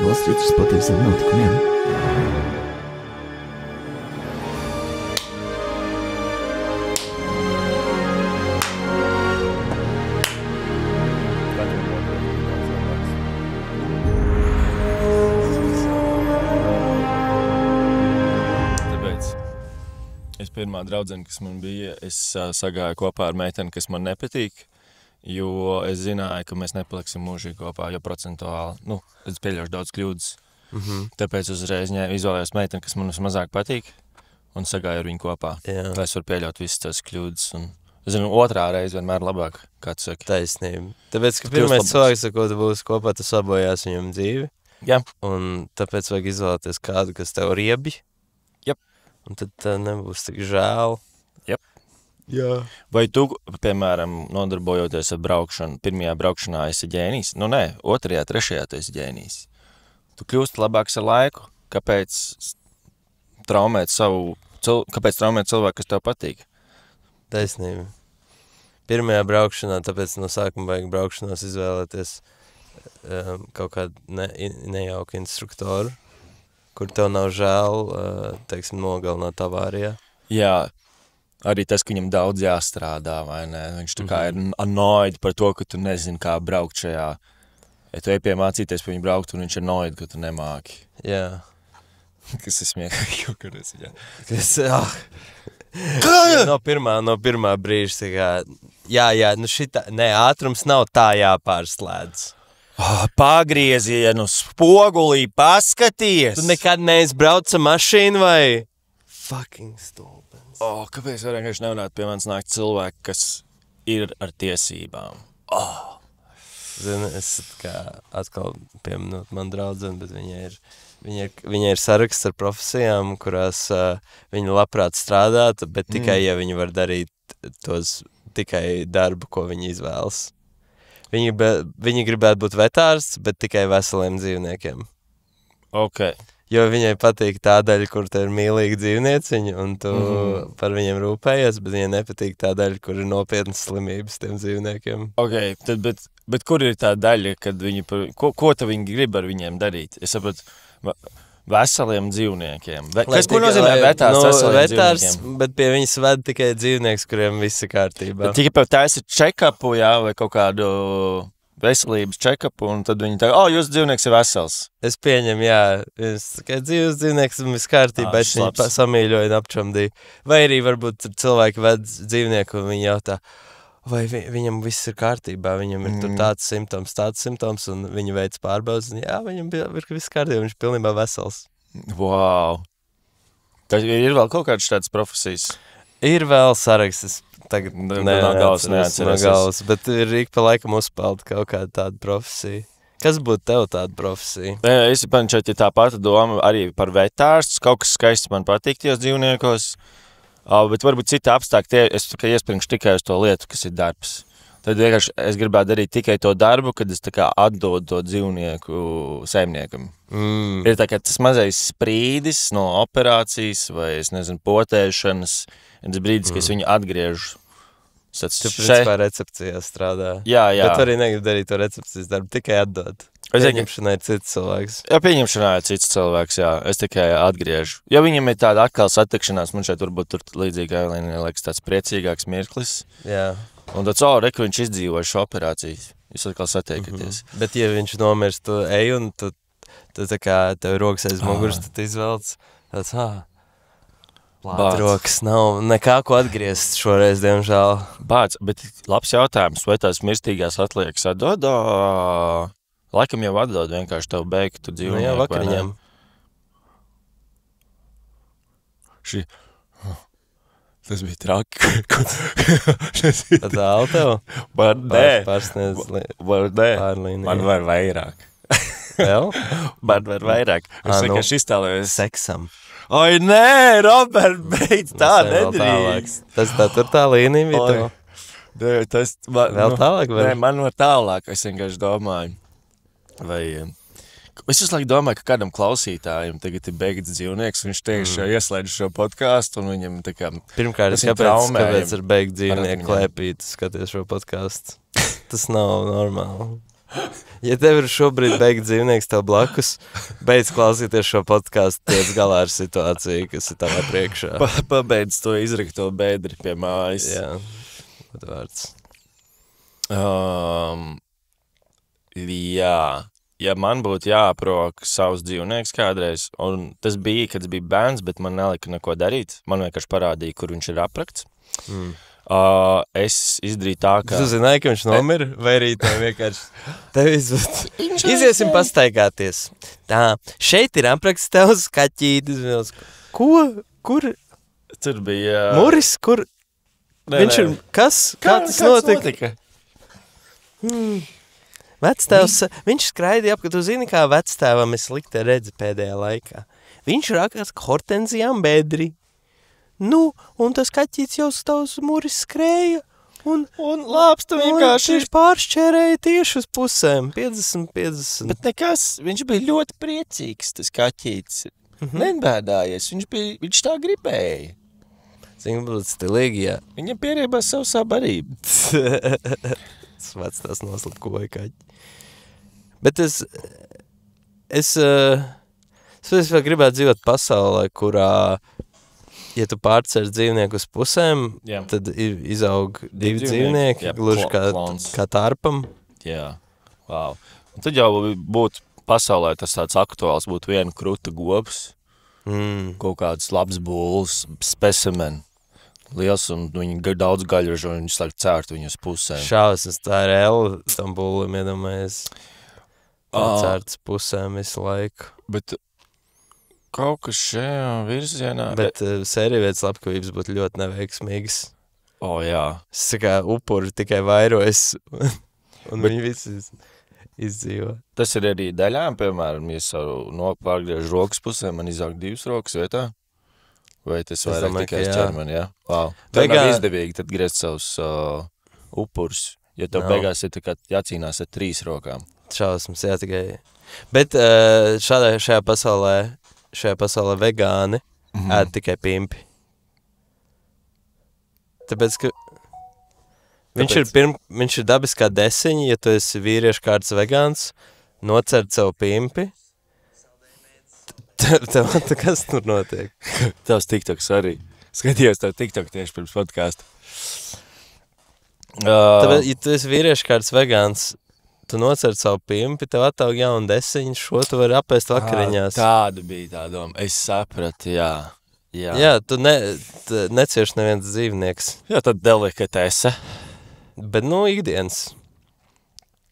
Valsts citus patiesiem notikumiem. Pirmā draudzene, kas man bija, es sagāju kopā ar meiteni, kas man nepatīk, jo es zināju, ka mēs nepaliksim mūžīgi kopā, jo procentuāli, es pieļaušu daudz kļūdas. Tāpēc uzreiz izvēlējos meiteni, kas man mazāk patīk, un sagāju ar viņu kopā. Lai es varu pieļaut visas tās kļūdas. Un, es zinu, otrā reize vienmēr labāk, kā tu saki. Taisnība. Tāpēc, ka pirmais cilvēks, ar ko tu būsi kopā, tas sabojās viņam dzīvi. Jā. Un tāpēc vajag izvēlēties kādu, kas tev riebi. Un tad nebūs tik žēl. Jā. Vai tu, piemēram, nodarbojoties ar braukšanu, pirmajā braukšanā esi ģēnijs? Otrajā, trešajā tu esi ģēnijs. Tu kļūsti labāks ar laiku. Kāpēc traumēt cilvēku, kas tev patīk? Taisnība. Pirmajā braukšanā, tāpēc no sākuma vajag braukšanos izvēlēties kaut kādu nejauku instruktoru, kur tev nav žēl, teiksim, nogalināt avārijā. Jā, arī tas, ka viņam daudz jāstrādā, vai ne? Viņš tā kā ir annoyed par to, ka tu nezini, kā braukt šajā. Ja tu ej pie mācīties par viņu braukt, un viņš ir annoyed, ka tu nemāki. Jā. Kas ir smieklīgi, jo kādreiz, jā. No pirmā brīža, tā kā, ātrums nav tā jāpārslēdz. Pagriezienu spogulī, paskaties! Tu nekad neizbrauc ar mašīnu vai? Fucking stulbens. Kāpēc vienkārši nevarētu pie manis nākt cilvēki, kas ir ar tiesībām? Zini, es kā atkal pieminot man draudzeni, bet viņa ir saraksts ar profesijām, kurās viņa labprāt strādātu, bet tikai, ja viņa var darīt tos tikai darbu, ko viņa izvēlas. Viņi gribētu būt vetārsts, bet tikai veseliem dzīvniekiem. Jo viņai patīk tā daļa, kur te ir mīlīgi dzīvnieciņi, un tu par viņiem rūpējies, bet viņai nepatīk tā daļa, kur ir nopietnas slimības tiem dzīvniekiem. Bet kur ir tā daļa, kad ko tu viņi grib ar viņiem darīt? Es saprotu, veseliem dzīvniekiem. Ko nozīmē vetārs dzīvniekiem? Bet pie viņas ved tikai dzīvnieks, kuriem viss ir kārtībā. Bet tikai taisi check-upu, vai kaut kādu veselības check-upu, un tad viņi tā, jūsu dzīvnieks ir vesels. Es pieņemu, jā. Tikai dzīvnieks ir viss kārtībā, es viņu samīļoju un apčamdīju. Vai arī varbūt cilvēki ved dzīvnieku, un viņi jautā, vai viņam viss ir kārtībā, viņam ir tur tāds simptoms, un viņi veic pārbaudas, un jā, viņam ir viss kārtībā, viņš ir pilnībā vesels. Wow! Tad ir vēl kaut kādas tādas profesijas? Ir vēl saraksts, tagad neatceros, bet ir ik pa laikam uzpeld kaut kāda tāda profesija. Kas būtu tev tāda profesija? Es pančot, ja tā pati doma arī par vetārstu, kaut kas skaists man patīk tajos dzīvniekos, bet varbūt citi apstākļi, es iespringšu tikai uz to lietu, kas ir darbs. Tad vienkārši es gribētu darīt tikai to darbu, kad es tā kā atdodu to dzīvnieku saimniekam. Ir tā kā tas mazais sprīdis no operācijas vai, es nezinu, potēšanas, ir tas brīdis, ka es viņu atgriežu. Tu principā recepcijā strādā. Jā. Bet tu arī negribi darīt to recepcijas darbu, tikai atdot. Pieņemšanā ir cits cilvēks. Jā, pieņemšanā ir cits cilvēks, jā. Es tikai atgriežu. Ja viņam ir tāda atkal satikšanās, man šeit varbūt tur līdzīgi Ailīnai liekas tāds priecīgāks mirklis. Jā. Un tāds, reku viņš izdzīvoja šo operāciju. Jūs atkal satiekaties. Bet ja viņš nomirst, tu ej un tu tā kā tev rokas aiz muguras, tad izvelc tāds, rokas nav nekā, ko atgriezt šoreiz, diemžēl. Bāc, bet labs jautājums, vai tās mirstīgās atliekas atdod? Laikam jau atdod vienkārši tev beigtu dzīvnieku. Jā, vakariņiem. Tas bija traki. Tad tālu tev? Pārsniedz pārlīniju. Man var vairāk. Vēl? Man var vairāk. Es vienkārši iztēlējos. Seksam. Oi, nē, Robert, beidz tā nedrīkst. Tas tur tā līnija bija tev? Vēl tālāk? Nē, man var tālāk, es vienkārši domāju. Vai... Es visu laiku domāju, ka kādam klausītājam tagad ir beigts dzīvnieks, viņš tieši ieslēdz šo podcastu, un viņam tā kā... Pirmkārt, kāpēc ir beigt dzīvnieku klēpīt, skaties šo podcastu? Tas nav normāli. Ja tev ir šobrīd beigt dzīvnieks tev blakus, beidz klausīties šo podcastu, tiec galā ar situāciju, kas ir tavā priekšā. Pabeidz to izrakto bēdri pie mājas. Jā, vārds. Jā, ja man būtu jāaprok savus dzīvnieks kādreiz, un tas bija, kad es biju bērns, bet man nelika neko darīt, man vienkārši parādīja, kur viņš ir aprakts. Es izdarīju tā, ka... Tu zināji, ka viņš nomira, vai arī tev vienkārši... Tev iziesim pastaigāties. Tā, šeit ir apraksts tevs kaķītis. Ko? Kur? Tur bija... Muris, kur? Viņš ir... Kas? Kā tas notika? Vectēvs, viņš skraidīja ap, ka tu zini, kā vectēvam es slikti redzi pēdējā laikā. Viņš rakās hortenzijām bedri. Nu, un tas kaķīts jau tavs muris skrēja. Un lāpstu vienkārši viņš pāršķērēja tieši uz pusēm. 50. Bet nekas, viņš bija ļoti priecīgs, tas kaķīts. Nebēdājies, viņš tā gribēja. Zinu, būtu stilīgi, jā. Viņam pieriebās savu sabarību. Tas vectās noslapkoja kaķi. Bet es vēl gribētu dzīvot pasaulē, kurā, ja tu pārcer dzīvnieku uz pusēm, tad izaug divi dzīvnieki, gluži kā tārpam. Jā, wow. Un tad jau būtu pasaulē tas tāds aktuāls, būtu viena kruta govs, kaut kāds labs būls, specimen. Liels, un viņi daudz gaļražu, un viņi slēgt cērt viņu uz pusēm. Šausmas, tā ir L, tam būlim, iedomājies. Cērtas pusēm visu laiku. Bet kaut kas šajā virzienā... Bet sērijvietas labklājības būtu ļoti neveiksmīgas. Jā. Es kā upuri tikai vairojas, un viņi visi izdzīvo. Tas ir arī daļām, piemēram, ja savu pārgriež rokas pusēm, man izaug 2 rokas vietā. Vai tas vairāk tikai ķermeni, jā? Wow. Tev nav izdevīgi tad griezt savus upurus, jo tev beigās ir tā jācīnās ar 3 rokām. Šausmas, jā, tikai. Bet šajā pasaulē vegāni ēd tikai pimpi. Tāpēc, ka viņš ir dabiskā desiņa, ja tu esi vīriešu kārtas vegāns, nocert savu pimpi. Tev, kas tur notiek? Tavs TikToks arī. Skatījos tev TikTok tieši pirms podcastu. Tāpēc, ja tu esi vīriešu kārtas vegāns, tu nocert savu pimpi, tev attaug jaunu desiņu, šo tu vari apēst vakariņās. Tāda bija tā doma. Es sapratu, jā. Jā, tu necieš neviens dzīvnieks. Jā, tad delikatese. Bet, ikdienas.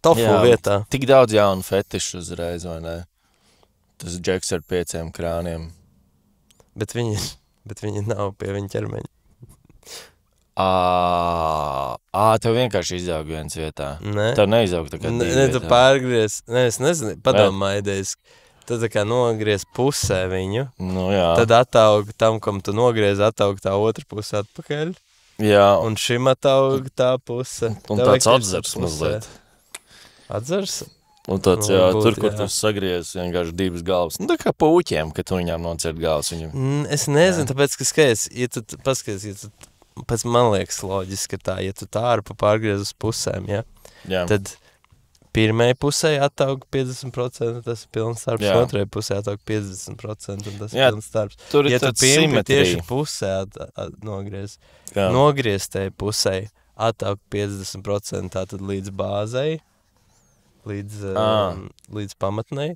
Tofu vietā. Tik daudz jaunu fetišu uzreiz, vai ne? Tas džeks ar 5 krāniem. Bet viņi nav pie viņa ķermeņa. Tev vienkārši izaug viens vietā. Nē. Tev neizaug tā kā 2 vietā. Tu pārgriez. Nē, es nezinu, padomā idejas. Tad tā kā nogriez pusē viņu. Nu, jā. Tad attaug tam, kam tu nogriez, attaug tā otra puse atpakaļ. Jā. Un šim attaug tā puse. Un tāds atzars mazliet. Atzars? Un tāds, tur, kur tu sagriez vienkārši 2 galvas. Nu, tā kā puķiem, kad tu viņām nocert galvas. Es nezinu, tāpēc, ka skaties, ja tu paskaties, pēc man liekas loģiski tā, ja tu tārpu pārgriez uz pusēm, tad pirmajai pusē attaug 50%, tas ir pilns starps, otrajai pusē attaug 50%, un tas ir pilns starps. Tur ir ja tu pimpi tieši pusē nogriez, nogrieztai pusē attaug 50%, tātad līdz bāzei, līdz pamatnei,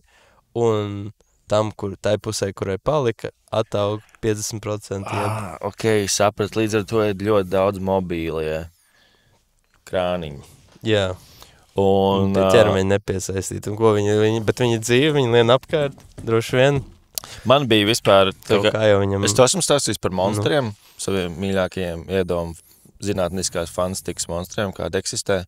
un tam, tai pusē, kurai palika, attaug 50%. Ok, saprat, līdz ar to ir ļoti daudz mobīlie krāniņi. Jā. Un tie ķermeņi nepiesaistīt. Un ko bet viņi dzīve, viņi lien apkārt, droši vien. Man bija vispār... viņam... Es to esmu stāstījis par monstriem, saviem mīļākajiem iedomu zinātniskās fantastikas monstriem, kāda eksistē.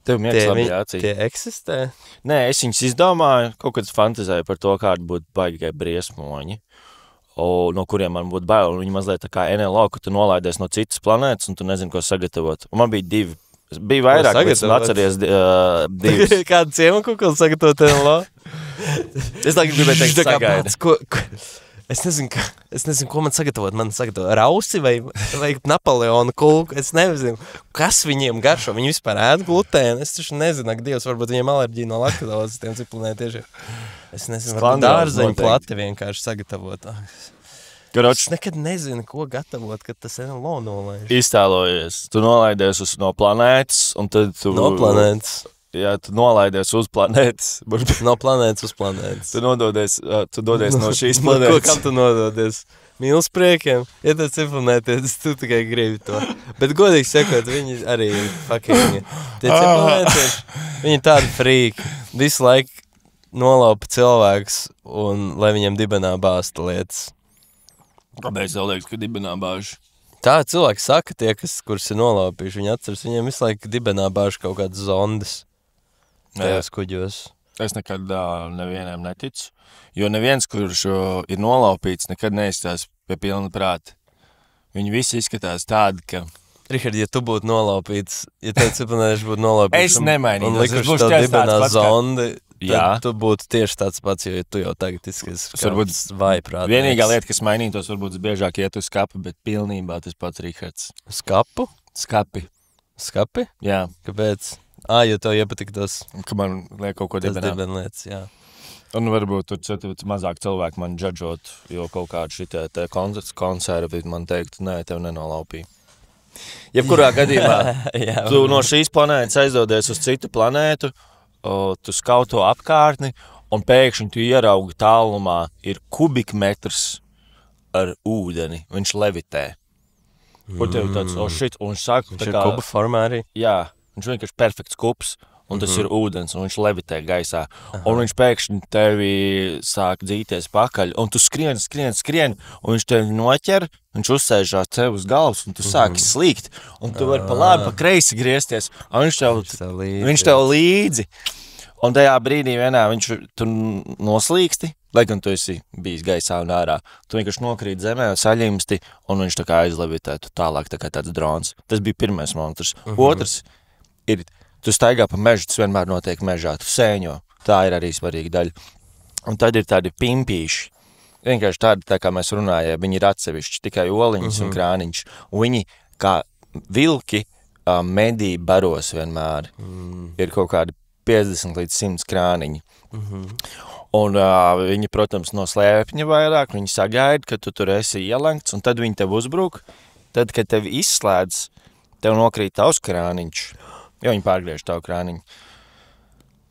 Tev miegs labiācija. Tie eksistē? Nē, es viņus izdomāju, kaut kāds fantazēju par to, kādi būtu baigai briesmoņi, no kuriem man būtu bail. Un viņi mazliet tā kā NLO, ka tu nolaidies no citas planētas, un tu nezini, ko sagatavot. Un man bija 2. Bija vairāk, bet es atceries 2. Kādu ciemu kukuli sagatavot NLO? Es laikam gribēju teikt sagaidi. Es nezinu, ko man sagatavot. Man sagatavot rausi vai Napoleona kulku. Es nezinu, kas viņiem garšo. Viņi vispār ēd glutēnu. Es taču nezinu, ak Dievs, varbūt viņiem alerģija no laktozes tiem ciplinē tieši. Es nezinu, varbūt dārzeņu plati vienkārši sagatavot. Es nekad nezinu, ko gatavot, kad tas NLO nolaiž. Iztēlojies. Tu nolaidies no planētas, un tad tu... No planētas. Jā, tu nolaidies uz planētas. No planētas uz planētas. Tu dodies no šīs planētas. Kam tu nododies? Mīls priekiem. Ja tu ciplinēties, tu tikai gribi to. Bet godīgi sakot, viņi arī fucking... Tie ciplinēties, viņi tādi frīki. Visu laiku nolaupa cilvēks, un lai viņiem dibenā bāsta lietas. Kāpēc tev liekas, ka dibenā bāž? Tā cilvēki saka, tie, kurus ir nolaupījuši, viņi atceras, viņiem visu laiku dibenā bāž kaut kādas zondas. Tajos kuģos. Es nekad nevienam neticu, jo neviens, kurš ir nolaupīts, nekad neizstās pie pilna prāta. Viņi visi izskatās tādi, ka... Rihard, ja tu būtu nolaupīts, ja tev ciplinēši būtu nolaupīts... Es nemainītos. Un likuši tev dibenā zondi, tad tu būtu tieši tāds pats, jo tu jau tagad izskaties vaiprātīgs. Vienīgā lieta, kas mainītos, varbūt biežāk iet uz skapi, bet pilnībā tas pats Rihards. Skapu? Skapi. Skapi? Jā. Kāpēc? Jo tev iepatiktos... Ka man liek kaut ko dibenā. Tas dibenlietas, jā. Un varbūt tur mazāk cilvēki man džadžot, jo kaut kādu šitie konservi man teiktu, nē, tev nenolaupīja. Jebkurā gadījumā, tu no šīs planētas aizdodies uz citu planētu, tu skauto apkārtni, un pēkšņi tu ieraugi tālumā ir kubikmetrs ar ūdeni, viņš levitē. Kur tev tāds, un saka, viņš ir kuba formā arī? Jā, viņš vienkārši perfekts kubs, un tas ir ūdens, un viņš levitē gaisā. Un viņš pēkšņi tevi sāk dzīties pakaļ, un tu skrien, un viņš tevi noķer, viņš uzsēžās tev uz galvas, un tu sāki slīgt, un tu vari pa labi, pa kreisi griezties, un viņš tev līdzi. Un tajā brīdī vienā tu noslīksti, lai gan tu esi bijis gaisā un ārā. Tu vienkārši nokrīt zemē, saļimsti, un viņš tā kā aizlevitē, tu tālāk tā kā tāds drons. Tas bija pirmais monstrs. Otrs ir... Tu staigā pa mežu, tas vienmēr notiek mežā, tu sēņo. Tā ir arī svarīga daļa. Un tad ir tādi pimpīši. Vienkārši tādi, tā kā mēs runājām, viņi ir atsevišķi, tikai oliņas un krāniņš. Un viņi, kā vilki, medī baros vienmēr. Ir kaut kādi 50 līdz 100 krāniņi. Un viņi, protams, no slēpņa vairāk, viņi sagaida, ka tu tur esi ielenkts, un tad viņi tev uzbruk. Tad, kad tev izslēdz, tev nokrīt tavs krāniņš. Jo viņi pārgriež tavu krāniņu.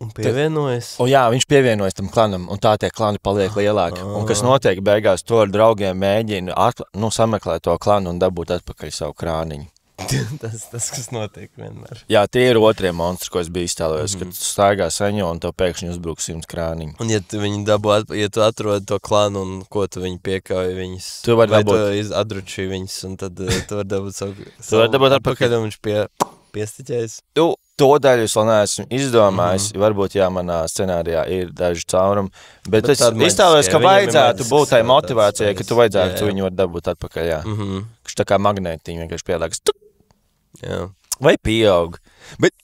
Un pievienojas? Jā, viņš pievienojas tam klanam, un tā tie klani paliek lielāki. Un kas notiek beigās, to ar draugiem mēģina sameklēt to klanu un dabūt atpakaļ savu krāniņu. tas, kas notiek vienmēr. Jā, tie ir otrie monstri, ko es biju iztēlojies, kad tu staigā saņo un tev pēkšņi uzbruk 100 krāniņu. Un ja tu atrod to klanu un ko tu viņi piekauj viņas, tu vari dabūt... vai tu adručī viņas, un tad tu vari dabūt savu... Tu vari dabūt atpakaļ, un viņš piestiķēs. To daļu es vēl neesmu izdomājis. Varbūt, jā, manā scenārijā ir daži caurumi. Bet es iztēlojos, ka vajadzētu būt tai motivācijai, ka tu vajadzētu, tu viņu var dabūt atpakaļ, jā. Kas tā kā magnētiņi vienkārši pielākas. Vai pieaug. Bet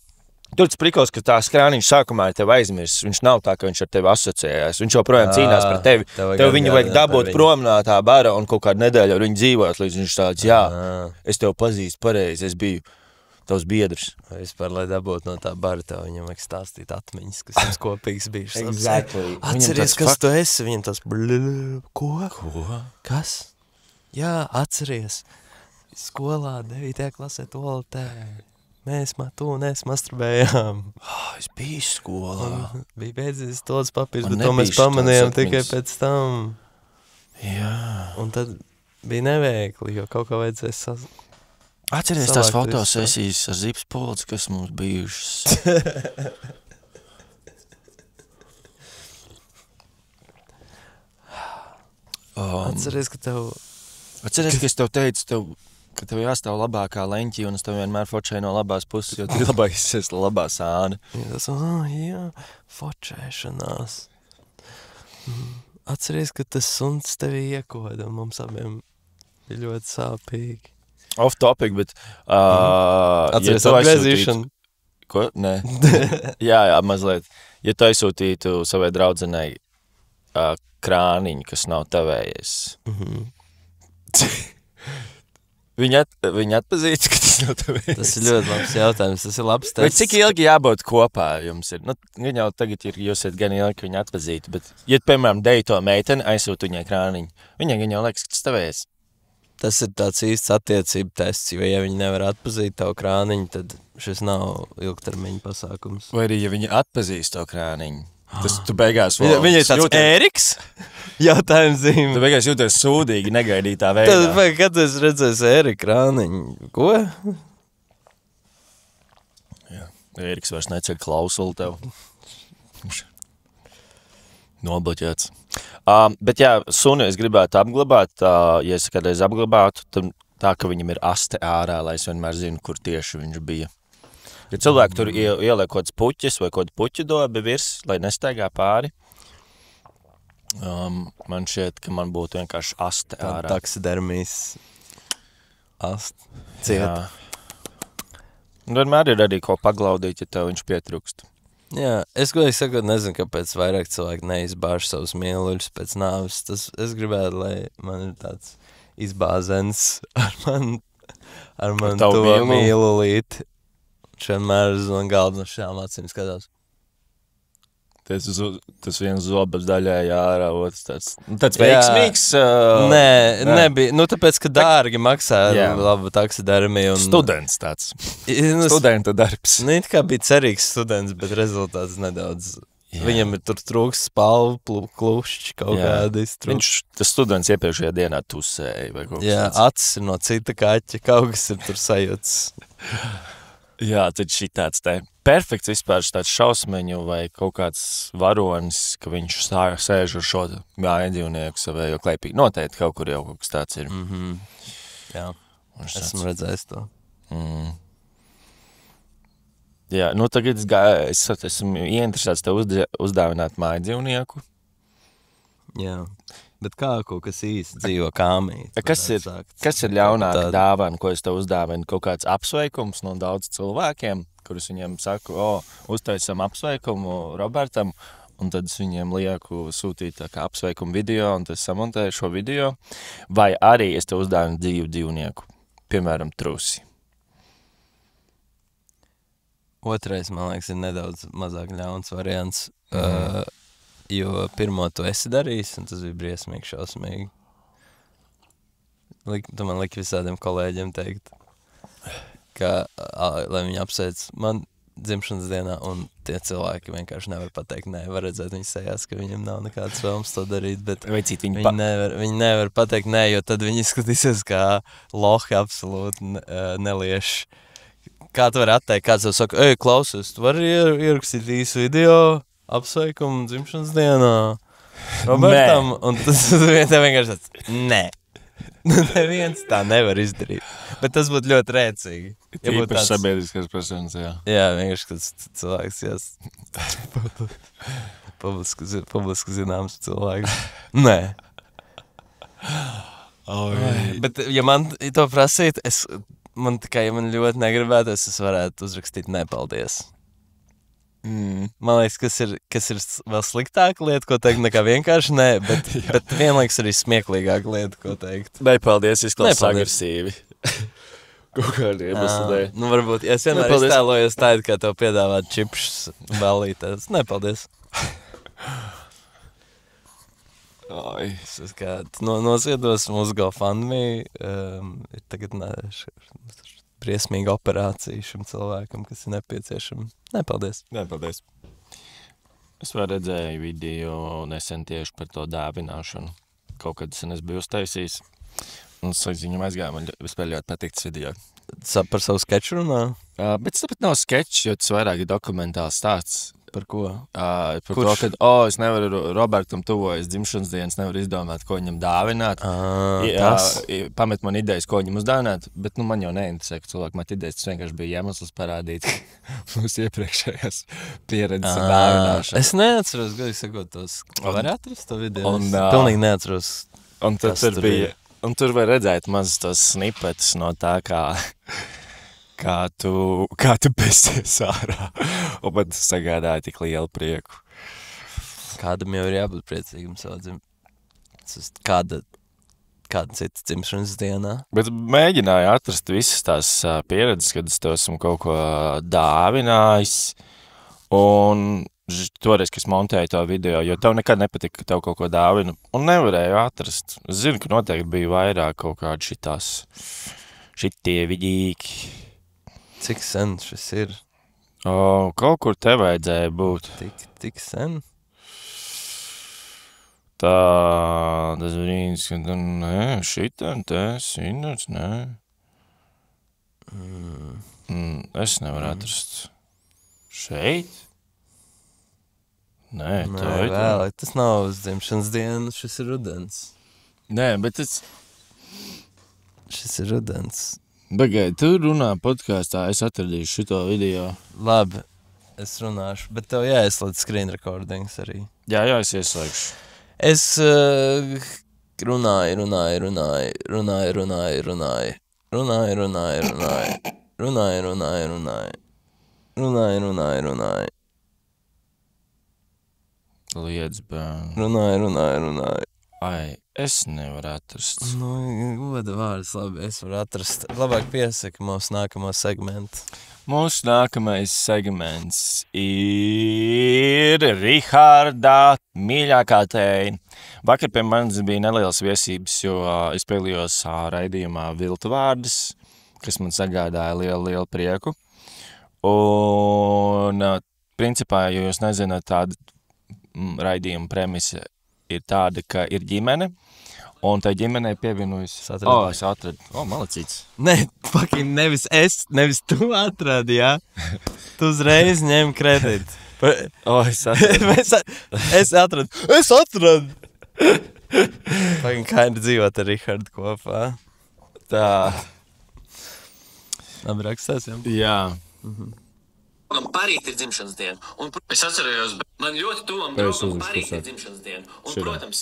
tur tas prikals, ka tā skrāniņš sākumā ir tev aizmirsts. Viņš nav tā, ka viņš ar tevi asociējās. Viņš joprojām cīnās par tevi. Tev viņu vajag dabūt prom no tā bara un kaut kādu nedēļu ar viņu dzīvot, līdz viņš tāds, jā, es tev pazīstu pareizi, es biju tavs biedrs. Vispār, lai dabūtu no tā bara, tev viņam vajag stāstīt atmiņas, kas jums kopīgs bijušas. Exactly. Atceries, kas tu esi? Viņam tas ko? Kas? Jā, atceries. Skolā 9. klasē toaletē. Mēs masturbējām. Es biju skolā. Bija beidzies todas papīrs, bet to mēs pamanījām tikai pēc tam. Jā. Un tad bija neveikli, jo kaut kā vajadzēja Atceries tās fotosesijas ar zipspulci, kas mums bijušas. Atceries, ka tev... Atceries, ka es tev teicu, ka tev jāstāv labākā leņķī, un es tev vienmēr fočēju no labās puses, jo tu labākais esi labā sāne. Jā, fočēšanās. Atceries, ka tas suns tevi iekoda, un mums abiem bija ļoti sāpīgi. Off topic, bet... Atceries atgriezīšanu? Ko? Nē. jā, mazliet. Ja tu aizsūtītu savai draudzenei krāniņu, kas nav tavējies. Viņa atpazīst, ka tas nav tavējies. Tas ir ļoti labs jautājums, tas ir labs tests. Vai cik ilgi jābūt kopā jums ir? Nu, jau tagad jūs esat gan ilgi, ka viņa atpazītu, bet, ja, piemēram, deju to meiteni, aizsūt viņai krāniņu, viņai gan jau liekas, ka tas tavējies. Tas ir tāds īsts attiecību tests, jo ja viņi nevar atpazīt tavu krāniņu, tad šis nav ilgtermiņa pasākums. Vai arī, ja viņi atpazīst to krāniņu, tas tu beigās Viņa ir tāds Ēriks? Jautājums zīme. Tu beigās jūties sūdīgi, negaidītā veidā. Tad, vai kad es redzēju Ērika krāniņu? Ko? Jā, Ēriks vairs neceļ klausuli tev. Nobloķēts. Bet jā, suni es gribētu apglabāt, ja es kādreiz apglabātu, tad tā, ka viņam ir aste ārā, lai es vienmēr zinu, kur tieši viņš bija. Ja cilvēki tur ieliek kaut kāds puķis vai kaut puķu dobi virs, lai nestaigā pāri, man šķiet, ka man būtu vienkārši aste ārā. Taksidermijas aste cieta. Vienmēr ir arī ko paglaudīt, ja tev viņš pietrūkst. Jā, es godīgi sakot, nezinu, kāpēc vairāk cilvēki neizbāž savus mīluļus pēc nāves. Es gribētu, lai man ir tāds izbāzens ar man to mīlulīti. Vienmēr uz man galdu no šām acīm skatās. Tas viens zobas daļai ārā, otrs tāds veiksmīgs. Nebija. Nu, tāpēc, ka dārgi maksā labu taksidermiju. Students tāds. Studenta darbs. Nu, it kā bija cerīgs students, bet rezultāts nedaudz. Jā. Viņam ir tur trūks spalvu, klušķi, kaut kādi iztrūks. Tas students iepriekšējā dienā tusēja vai kaut kas. Jā, acis ir no cita kaķa, kaut kas ir tur sajūts. Jā, tad šī tāds perfekts vispār tāds šausmeņu vai kaut kāds varonis, ka viņš sēž ar šo mājadzīvnieku savējo klēpīgi. Noteikti kaut kur jau kaut kas tāds ir. Jā, esmu redzējis to. Jā, nu tagad es esmu ieinteresēts tev uzdāvināt mājadzīvnieku. Jā. Bet kā kaut kas īsti dzīvo kāmī? Kas ir ļaunāka dāvana, ko es tev uzdāvinu? Kaut kāds apsveikums no daudz cilvēkiem, kurus viņiem saku, uztaisam apsveikumu Robertam, un tad es viņiem lieku sūtīt tā kā apsveikumu video, un tad samontēju šo video. Vai arī es tev uzdāvinu dzīvnieku, piemēram, trusi. Otrais, man liekas, ir nedaudz mazāk ļauns variants. Jo pirmo tu esi darījis, un tas bija briesmīgi šausmīgi. Tu man liki visādiem kolēģiem teikt, ka, lai viņi apsveic man dzimšanas dienā, un tie cilvēki vienkārši nevar pateikt, var redzēt viņu sejās, ka viņiem nav nekāds vēlms to darīt, bet viņi nevar pateikt, jo tad viņi izskatīsies kā lohi absolūti nelieši. Kā tu vari atteikt, kāds tev saka, klausies, tu vari ierakstīt īsu video, apsveikumu dzimšanas dienā Robertam, un tas vienkārši tāds, nē. Neviens tā nevar izdarīt. Bet tas būtu ļoti rēcīgi. Tīpaši sabiedriskās personas, jā. Jā, vienkārši, kad cilvēks publiski zināms cilvēks. Nē. Bet, ja man to prasīt, man ļoti negribētos, es varētu uzrakstīt nepaldies. Man liekas, kas ir vēl sliktāka lieta, ko teikt, nekā vienkārši nē, bet vienlaiks arī smieklīgāka lieta, ko teikt. Nepaldies, izklausās agresīvi. Kaut kādi iemesli dēļ. Nu, varbūt, ja es vienmēr iztēlojos tādu, kā tev piedāvāt čipšus ballītēs. Nepaldies. Es kā noziedos mūsu GoFundMe, ir tagad briesmīga operācija šim cilvēkam, kas ir nepieciešama. Nepaldies. Nepaldies. Es vēl redzēju video nesen tieši par to dāvināšanu. Kaut kad es biju uztaisījis. Un es viņam aizgāju, man vispār ļoti patīk tas video. Par savu skeču runā? Bet tas pat nav skečs, jo tas vairāk ir dokumentāls stāsts. Par ko? Par to, ka, es nevaru Robertam tuvojas dzimšanas dienas, nevaru izdomāt, ko viņam dāvināt. Pamet man idejas, ko viņam uzdāvināt, bet man jau neinteresē, ka cilvēki met idejas, tas vienkārši bija iemesls parādīt mūsu iepriekšējās pieredzes dāvināšanu. Es neatceros, godīgi sakot, tos. Var atrast to video? Es pilnīgi neatceros, kas tur bija. Un tur var redzēt maz tos snipetus no tā, kā tu pēsies ārā, un man tas sagādāja tik lielu prieku. Kādam jau ir jābūt priecīgam savā kāda cita dzimšanas dienā. Bet mēģināju atrast visas tās pieredzes, kad es tev esmu kaut ko dāvinājis. Un toreiz, kad es montēju to video, jo tev nekad nepatika, ka tev kaut ko dāvinu. Un nevarēju atrast. Es zinu, ka noteikti bija vairāk kaut kādi šitie vidīgi. Cik sen šis ir? Kaut kur te vajadzēja būt. Tik sen? Tas brīdis, kad šitam te sinats, es nevaru atrast. Šeit? Nē, vēl. Tas nav uz dzimšanas dienu, šis ir rudens. Nē, bet Šis ir rudens. Bagaid, tu runā podkāstā, es atradīšu šito video. Labi, es runāšu, bet tev jāieslēdz screen recordings arī. Jā, es ieslēgšu. Es runāju. Liedz, bērn. Runāju. Ai, es nevaru atrast. Goda vārds, labi, es varu atrast. Labāk piesaka mūsu nākamo segmentu. Mūsu nākamais segments ir Riharda mīļākā tēja. Vakar pie manis bija nelielas viesības, jo es piedalījos raidījumā Viltu vārdas, kas man sagādāja lielu prieku. Un principā, ja jūs nezināt, tāda raidījuma premisa ir tāda, ka ir ģimene, un tai ģimenei pievienojas... Es atradu. Malacīts. Nē, nevis tu atradi, jā? Tu uzreiz ņem kreditu. Es atradu. Kādi dzīvot ar Rihardu kopā. Tā. Labi rakstās, jā? Jā. Man parīt ir dzimšanas diena, un es atcerējos, man ļoti tuvam draugam parīt ir dzimšanas diena, un, protams,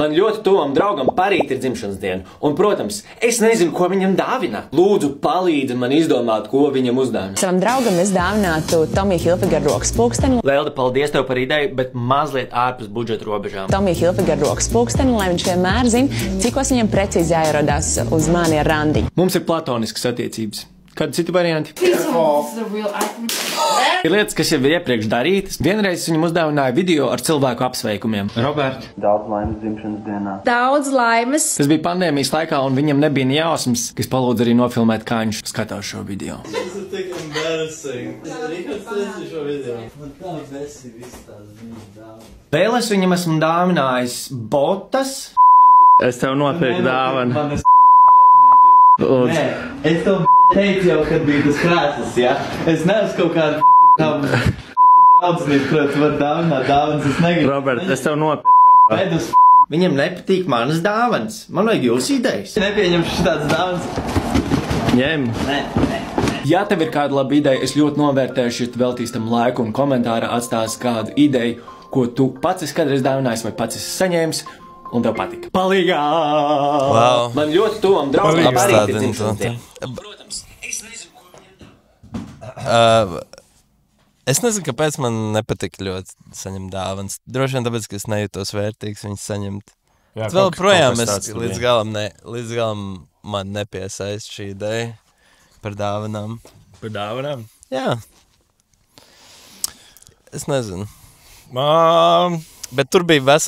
man ļoti tuvam draugam parīt ir dzimšanas diena, un, protams, es nezinu, ko viņam dāvināt. Lūdzu, palīdzi man izdomāt, ko viņam uzdāvināt. Savam draugam es dāvinātu Tommy Hilfiger rokas pulksteni. Lelde, paldies tev par ideju, bet mazliet ārpus budžeta robežām. Tommy Hilfiger rokas pulksteni, lai viņš vienmēr zina, cikos viņam precīzi jāierodās uz mani ar Randi. Mums ir platoniskas attiecības. Kādi citi varianti? Ir lietas, kas jau ir iepriekš darītas. Vienreiz es viņam uzdāvināju video ar cilvēku apsveikumiem. Robert. Daudz laimes dzimšanas dienā. Daudz laimes. Tas bija pandēmijas laikā, un viņam nebija ne jausmas, kas palūdza arī nofilmēt, kā viņš skatās šo video. Tas ir tik embarrassing. Rihards taisīja šo video. Man tā besi viss tās viņas dāvana. Vēl es viņam esmu dāvinājis botas. Es tev nopirku dāvanu. Nē, es tev teicu jau, kad bija tas krēsls, jā? Es neesmu kaut kādu draudzenību, kurā tu var dāvināt dāvanas, es negribu. Robert, es tev nopirku. Viņam nepatīk manas dāvanas. Man vajag jūsu idejas. Nepieņemšu šitādas dāvanas. Ņem. Ja tev ir kāda laba ideja, es ļoti novērtēšu, ja tu veltīs tam laiku un komentārā atstās kādu ideju, ko tu pats esi kādreiz dāvinājis vai pats esi saņēmis, un tev patika. Palīgā! Wow. Man ļoti tuvam draugam parīt ir dzimšanas diena. Protams, es nezinu, ko Es nezinu, kāpēc man nepatika ļoti saņemt dāvanas. Droši vien tāpēc, ka es nejūtos vērtīgs viņas saņemt. Jā, vēl projām es līdz līdz galam man nepiesaist šī ideja par dāvanām. par dāvanām. Jā. Es nezinu. Um, Bet tur bija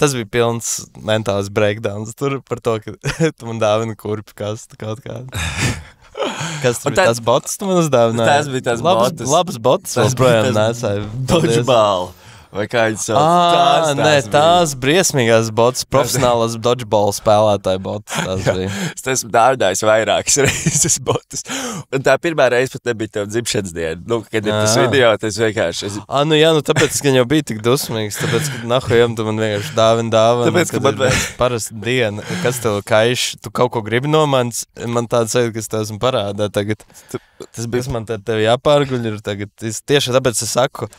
tas bija pilns mentāls breakdowns. Tur par to, ka tu man dāvini kurpi kastu kaut kādu. Kas tur bija? Tas bots tu man uzdāvināji? Tas bija tas bots. Labas bots vēl projām nesāju. Dodgeball. Vai kā viņi sauc? Tās briesmīgās bots, profesionālas dodgeball spēlētāji bots. Es esmu dāvinājis vairākas reizes botus. Un tā pirmā reize pat nebija tev dzimšanas diena. Nu, kad ir tas video, tas vienkārši... Tāpēc, ka jau bija tik dusmīgs, tāpēc, ka nahujam tu man vienkārši dāvana. Tāpēc, ka man parasti diena, kas tev kaiš, tu kaut ko gribi no manis, man tāds sajūta, kas tev esmu parādā tagad. Tas man tev jāpārguļ ir tagad. Tieši tāpēc es saku,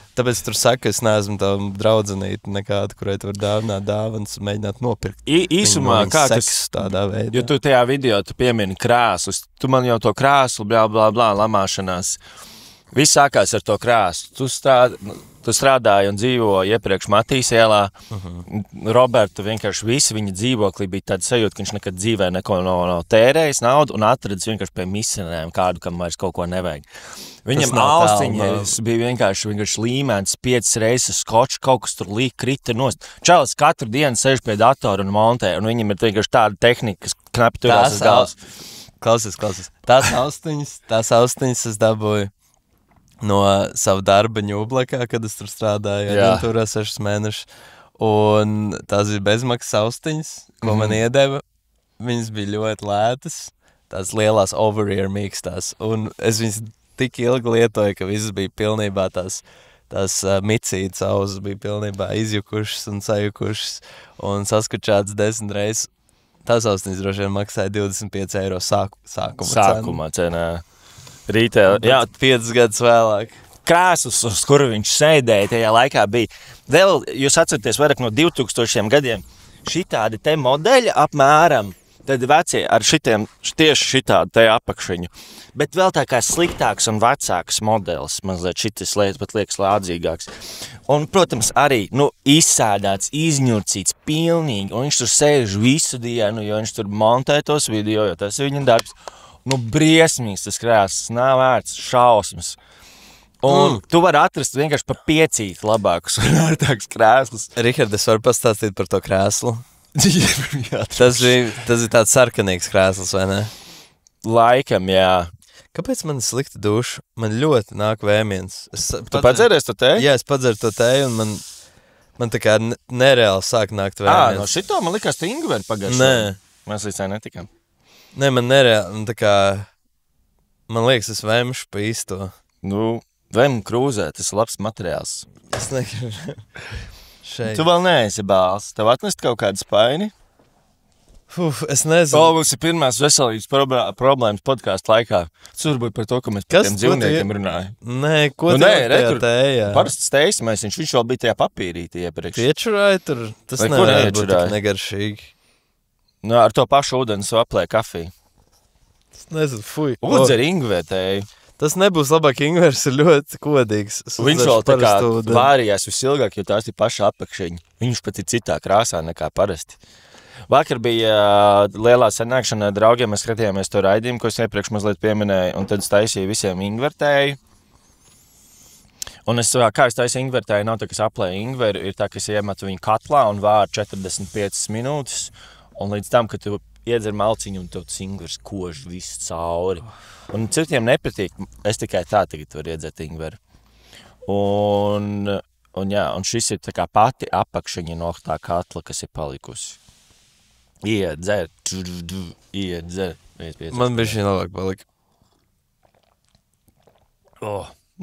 es neesmu tam draudzenīti nekādu, kurai tu var dāvināt dāvanas un mēģināt nopirkt. Īsumā, kā tas tādā veidā. Jo tu tajā video tu piemini krēslus, tu man jau to krēslu, blā, lamāšanās. Viss sākās ar to krāsu. Tu strādāji un dzīvoji iepriekš Matīs ielā. Roberta vienkārši visi viņa dzīvoklī bija tāda sajūta, ka viņš nekad dzīvē neko nav tērējis naudu un atradis vienkārši pie misionēm kādu, kam vairs kaut ko nevajag. Viņam austiņas bija vienkārši līmēns 5 reizes skočs, kaut kas tur krita nost. Čalis katru dienu sēž pie datora un montē, un viņam ir vienkārši tāda tehnika, kas knapi turās uz galvas. Klausies. Tās austiņas es dabūju no savu darba ņūblekā, kad es tur strādāju, aģentūrā 6 mēnešus. Un tās bija bezmaksas austiņas, ko man iedeva. Viņas bija ļoti lētas, tās lielās over-ear mīkstās. Un es viņas tik ilgi lietoju, ka visas bija pilnībā tās micītas auzas bija pilnībā izjukušas un sajukušas un saskučātas 10 reizes. Tās austiņas droši vien maksāja 25 eiro sākuma cenā. Rītē, 5 gadus vēlāk. Krēsls, uz kuru viņš sēdēja tajā laikā bija. Vēl, jūs atceraties, vairāk no 2000 gadiem, šitādi te modeļi apmēram, tad vecie ar tieši šitādi te apakšiņu. Bet vēl tā kā sliktāks un vecāks modelis, mazliet šitas pat liekas lādzīgāks. Un, protams, arī, izsādāts, izņurcīts pilnīgi, un viņš tur sēž visu dienu, jo viņš tur montē tos video, jo tas ir viņa darbs. Briesmīgs tas krēsls, nav vērts, šausmas. Un tu vari atrast vienkārši pa 5 labākus un ārtākus krēslus. Rihard, es varu pastāstīt par to krēslu? Tas ir tāds sarkanīgs krēsls, vai ne? Laikam, jā. Kāpēc man ir slikta duša? Man ļoti nāk vēmiens. Tu padzeries to teju? Jā, es padzeru to teju, un man tā kā nereāli sāk nākt vēmiens. No šito man likās, tu ingveri pagājuši. Nē. Mēs līdz netikām. Nē, man nereāli, tā kā, man liekas, es vēmšu pa īsto. Vēm krūzē, tas ir labs materiāls. Es negribu. Šeit. Tu vēl neesi bāls. Tev atnest kaut kādu spaini? Es nezinu. Mums ir pirmās veselības problēmas podcastu laikā. Tas varbūt par to, ka mēs par tiem dzīvniekiem runājam. Nē, ko tajā tējā? Parasts tējs, viņš vēl bija tajā papīrītī iepriekš. Piečurāja tur? Tas nevar būt tik negaršīgi. Ar to pašu ūdeni aplē kafiju. Es nezinu, fuj. Udzer ingvētēju. Tas nebūs labāk, ingvers ir ļoti kodīgs. Viņš vēl tā kā vārījās visilgāk, jo tās ir paša apakšiņa. Viņš pat ir citā krāsā nekā parasti. Vakar bija lielā sanākšana ar draugiem, mēs skatījāmies to raidījumu, ko es iepriekš mazliet pieminēju, un tad es taisīju visiem ingvertēju. Un kā es taisīju ingvertēju, nav tā, ka es aplēju ingveru, ir tā, ka es iemetu viņu katlā un vāru 45 minūtes, un līdz tam, kad tu iedzer malciņu un tev ingvers kož visu cauri. Un citiem nepatīk, es tikai tā tagad varu iedzert ingveru. Un šis ir tā kā pati apakšiņa no tā katla, kas ir palikusi. Iedzer. Man bija šī labāk palika.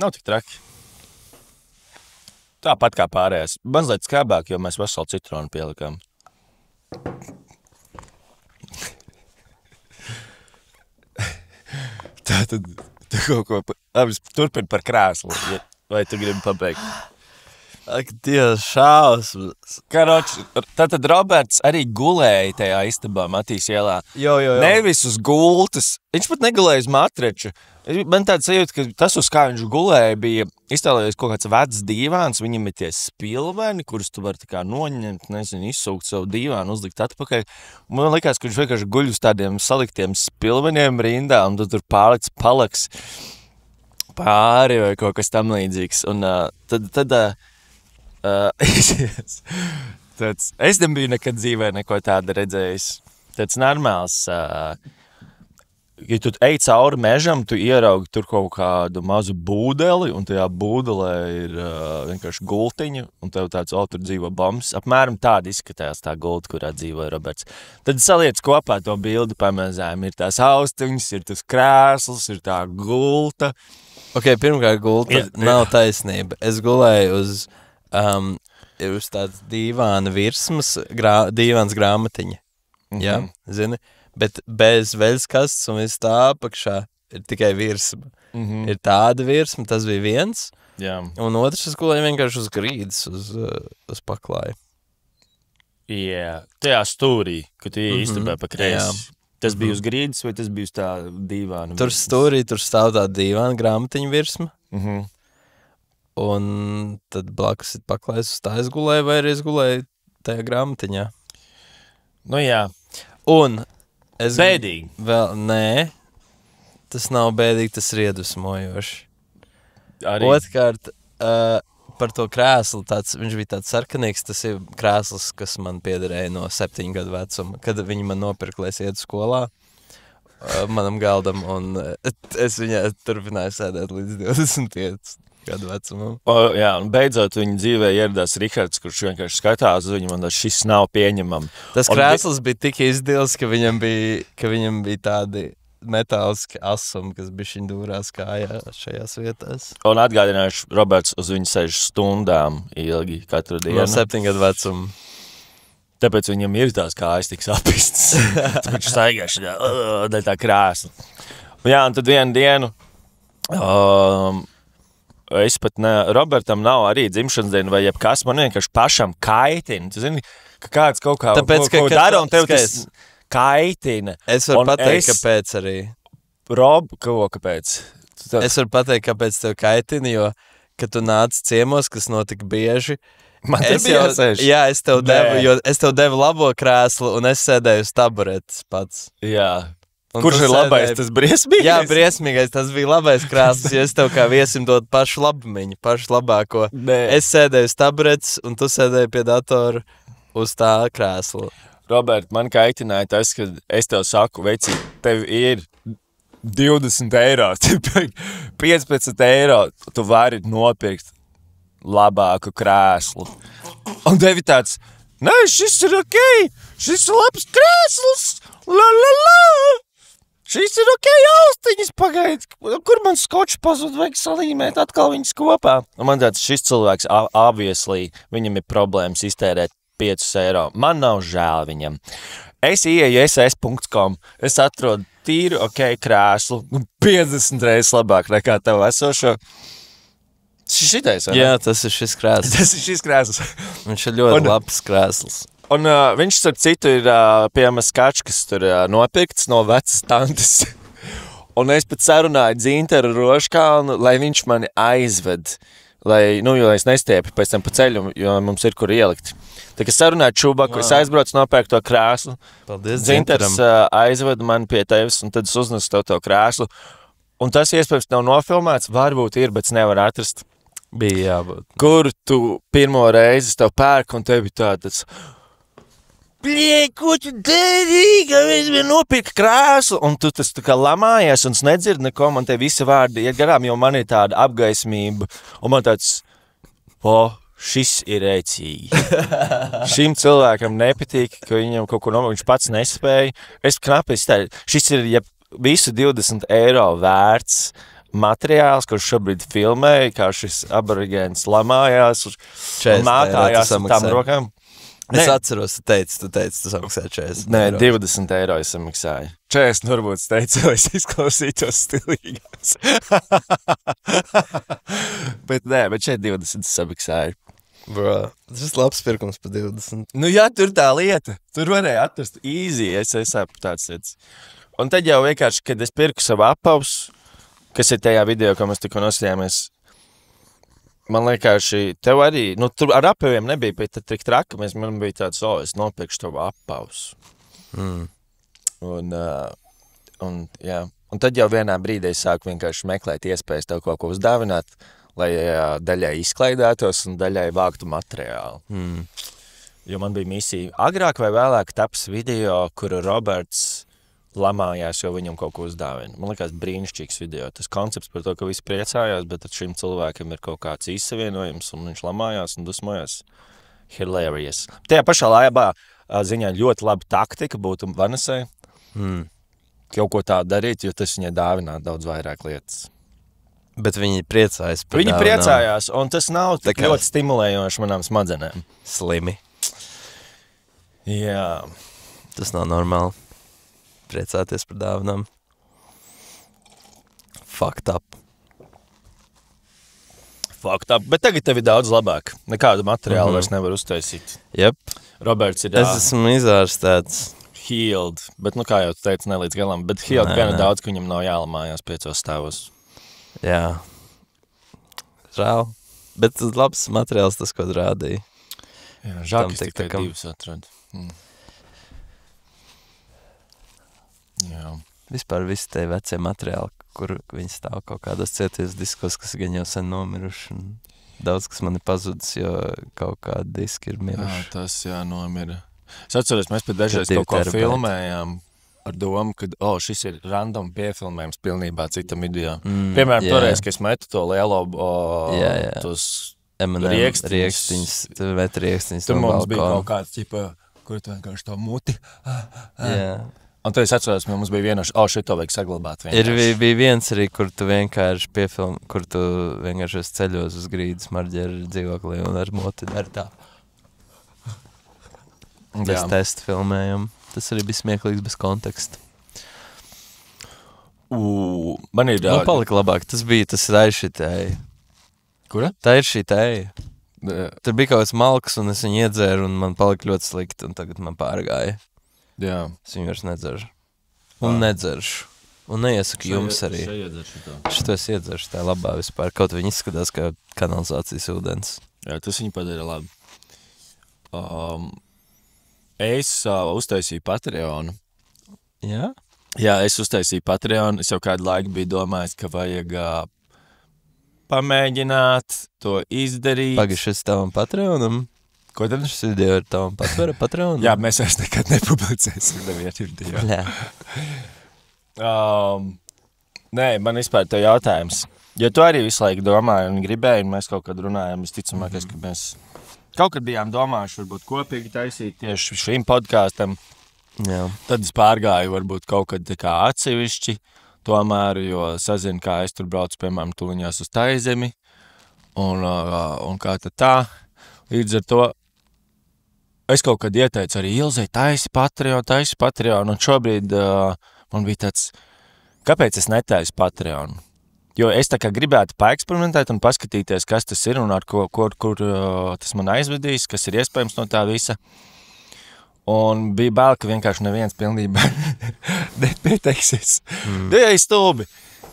Nav tik traki. Tāpat kā pārējās. Mazliet skābāk, jo mēs veselu citronu pielikām. Tātad tu kaut ko... Turpini par krēslu. Vai tu gribi pabeigt? Ak, Dievs, šausmas. Tātad Roberts arī gulēja tajā istabā Matīs ielā. Jo. Nevis uz gultas. Viņš pat negulēja uz matreča. Man tāds sajūta, ka tas, uz kā viņš gulēja, bija iztēlojies kaut kāds vecs dīvāns. Viņam ir tie spilveni, kurus tu vari tā kā noņemt, izsūkt savu dīvānu, uzlikt atpakaļ. Man likās, ka viņš vienkārši guļ uz tādiem saliktiem spilveniem rindā, un tu tur pārlic palaks pāri vai kaut kas tam līdzīgs. Un es nebiju nekad dzīvē neko tādu redzējis. Tāds normāls, ja tu ej cauri mežam, tu ieraugi tur kaut kādu mazu būdeli, un tajā būdelē ir vienkārši gultiņa, un tev tāds, tur dzīvo bombs. Apmēram tāda izskatās tā gulta, kurā dzīvoja Roberts. Tad saliec kopā to bildi pamazām. Ir tās austiņas, ir tas krēsls, ir tā gulta. Ok, pirmkārt gulta nav taisnība. Es gulēju uz tādas dīvāna virsmas, dīvāns grāmatiņa. Jā, zini? Bet bez veļskastes un viss tā apakšā ir tikai virsma. Ir tāda virsma, tas bija viens. Jā. Un otrs, es gulēju vienkārši uz grīdas, uz paklāju. Jā, tajā stūrī, kad tu īstabē pa kreisi. Tas bija uz grīdas vai tas bija uz tā dīvāna? Tur stūrī, tur stāv tā dīvāna grāmatiņa virsma. Un tad blakus ir paklājs, uz tā es gulēju, vai arī es gulēju tajā grāmatiņā. Nu jā. Un es... Bēdīgi. Vēl, nē, tas nav bēdīgi, tas ir iedvesmojoši. Arī. Otrkārt, par to krēslu, viņš bija tāds sarkanīgs, tas ir krēsls, kas man piederēja no 7 gadu vecuma, kad viņi man nopirka, lai es ietu skolā manam galdam, un es viņā turpināju sēdēt līdz 25 gadu vecumam. Jā, un beidzot viņa dzīvē ieradās Rihards, kurš vienkārši skatās uz viņu, un šis nav pieņemam. Tas krēsls bija tik izdils, ka viņam bija tādi metāliski asumi, kas bišķiņ dūrās kājā šajās vietās. Un atgādinājuši, Roberts uz viņu 6 stundām ilgi katru dienu. No 7 gadu vecuma. Tāpēc viņam ir tās kājas tik sapistas. Viņš staigāši daļ tā krēsla. Jā, un tad vienu dienu es pat Robertam nav arī dzimšanas diena vai jebkas, man vienkārši pašam kaitina. Tu zini, ka kāds kaut kā Tāpēc, ko dara un tev tas kaitina. Es varu pateikt, kāpēc arī. Kāpēc? Es varu pateikt, kāpēc tev kaitina, jo, kad tu nāc ciemos, kas notika bieži, man te bija jāsēž. Jā, es tev devu labo krēslu, un es sēdēju uz taburetes pats. Jā. Un kurš ir labais? Tas briesmīgais? Jā, briesmīgais. Tas bija labais krēsls, jo es tev kā viesim dot pašu labumiņu, pašu labāko. Nē. Es sēdēju uz taburetes, un tu sēdēji pie datora uz tā krēsla. Robert, man kaitināja tas, ka es tev saku, veci, tev ir 20 eiro, 15 eiro, tu vari nopirkt labāku krēslu. Un tev ir tāds, nē, šis ir okei, šis ir labs krēsls, la la la, šis ir okei, austiņas pagaid, kur man skoču pazud, vajag salīmēt atkal viņas kopā. Un man tāds, šis cilvēks, obviously, viņam ir problēmas iztērēt 5 eiro. Man nav žēl viņam. Es ieeju ss.com, es atrodu tīru, krēslu, 50 reizes labāk nekā tev esošo. Šitais, vai ne? Jā, tas ir šis krēsls. Tas ir šis krēsls. Viņš ir ļoti labs krēsls. Un viņš, starp citu, ir piemēram skačs, kas tur nopirkts no vecas tantes. Un es pat sarunāju Dzintaru Roškalnu, lai viņš mani aizved. Jo es nestiepu pēc tam pa ceļu, jo mums ir kur ielikt. Tā kā sarunāju Čubaku, es aizbraucu nopērku to krēslu. Paldies Dzintars aizved mani pie tevis, un tad es uznesu tev to krēslu. Un tas iespējams nav nofilmēts, varbūt ir, bet nevar atrast. Bija jābūt. Kur tu pirmo reizi tev pērk, un tev bija tāds... ko tu darīji, ka es vien nopirku krēslu, un tu tas tā kā lamājies, un es nedzirdu neko, man te visi vārdi iet garām, jo man ir tāda apgaismība, un man tāds, šis ir ēcīgi. Šim cilvēkam nepatīk, ka viņam kaut ko viņš pats nespēja. Es knapi iztēju, šis ir visu 20 eiro vērts materiāls, kurš šobrīd filmēja, kā šis aborigēns lamājās, un mātājās ar tām rokām. Es atceros, tu teici, tu samaksāji 40 Nē, eiro. 20 eiro es samaksāju. 40 varbūt es teicu, lai es izklausītos stilīgās. bet šeit 20 samaksāju. Bro, tas ir labs pirkums pa 20. Nu jā, tur tā lieta. Tur varēja atrast easy, es esmu tāds lietas. Un tad jau vienkārši, kad es pirku savu apavus, kas ir tajā video, ko mēs tikko nosījāmies, man liekas, tev arī, tur ar apaviem nebija, bet tad tik traka, man bija tāds, es nopirkšu tavu apavus. Un tad jau vienā brīdī es sāku vienkārši meklēt iespējas tev kaut ko uzdāvināt, lai daļai izklaidētos un daļai vāktu materiālu. Jo man bija misija agrāk vai vēlāk taps video, kuru Roberts lamājās, jo viņam kaut ko uzdāvina. Man liekas, brīnišķīgs video. Tas koncepts par to, ka visi priecājās, bet tad šim cilvēkam ir kaut kāds izsavienojums, un viņš lamājās un dusmojās. Hilarious. Tajā pašā laibā ziņā ļoti laba taktika būtu Vanessai. Kaut ko tādu darīt, jo tas viņai dāvināt daudz vairāk lietas. Bet viņi priecājas par Viņi priecājās, un tas nav tik ļoti stimulējoši manām smadzenēm. Slimi. Jā. Tas nav normāli. Priecāties par dāvinām. Fucked up. Fucked up. Bet tagad tev ir daudz labāk. Nekādu materiālu vairs nevar uztaisīt. Jep. Roberts ir Es esmu izārstēts. healed. Bet, kā jau tu teici, ne līdz galam. Bet healed gana daudz, ka viņam nav jālamājās 5 stāvos. Jā. žēl. Bet labs materiāls tas, ko rādīja. Jā, žēl, Tam ka es tikai TikTokam. 2 atradu. Jā. Vispār visi tie vecie materiāli, kur viņi stāv kaut kādos cieties diskos, kas gan jau sen nomiruši. Un daudz, kas man ir pazudis, jo kaut kādi diski ir Jā, miruši. tas jānomira. Es atceros, mēs pat dažreiz Divi kaut ko terabaiti. filmējām ar domu, ka šis ir random piefilmējums pilnībā citam video. Piemēram, toreiz, kad es metu to lielo tos Riekstiņas, tu met riekstiņas tur no mums bija balkona. kaut kāds, ķipa, kur tu vienkārši to muti. Jā. Un tad es atceros, mums bija vienoši, šito vajag saglabāt Bija viens arī, kur tu vienkārši kur tu vienkārši esi ceļos uz grīdas marģeru dzīvoklī un ar moti dar tā. Tas testu filmējam. Tas arī bija smieklīgs bez konteksta. Man ir... Man palika labāk. Tas bija tas raišitēji. Kura? Tā ir šī tēja. Tur bija kaut kāds malks un es viņu iedzēru un man palika ļoti slikti un tagad man pārgāja. Jā. Es viņu vairs nedzeršu. Un nedzeršu. Un neiesaku jums arī. Šito es iedzeršu tā labā vispār. Kaut viņi izskatās kā kanalizācijas ūdens. Jā, tas viņi padara labi. Es uztaisīju Patreonu. Jā? Jā, es uztaisīju Patreonu. Es jau kādu laiku biju domājis, ka vajag pamēģināt to izdarīt. Pagašas tavam Patreonam? Ko tad? Šis video ir tavam Patreonam? Jā, mēs vairs nekad nepublicēsim nevienu video. Jā. Nē, man vispār tev jautājums. Jo tu arī visu laiku domāji un gribēji, un mēs kaut kad runājam, visticamākais, ka mēs kaut kad bijām domājuši, varbūt kopīgi taisīt tieši šim podkāstam. Jā. Tad es pārgāju varbūt kaut kad tā kā atsevišķi, tomēr, jo sazinu, kā es tur braucu, piemēram, tuliņās uz Taizemi, un kā tad tā. Līdz ar to es kaut kad ieteicu arī Ilzei, taisi Patreon, un šobrīd man bija tāds, kāpēc es netaisu Patreon? Jo es tā kā gribētu paeksperimentēt un paskatīties, kas tas ir un ar kur tas man aizvedīs, kas ir iespējams no tā visa. Un bija bail, ka vienkārši neviens pilnībā nepieteiksies. Jā, stulbi,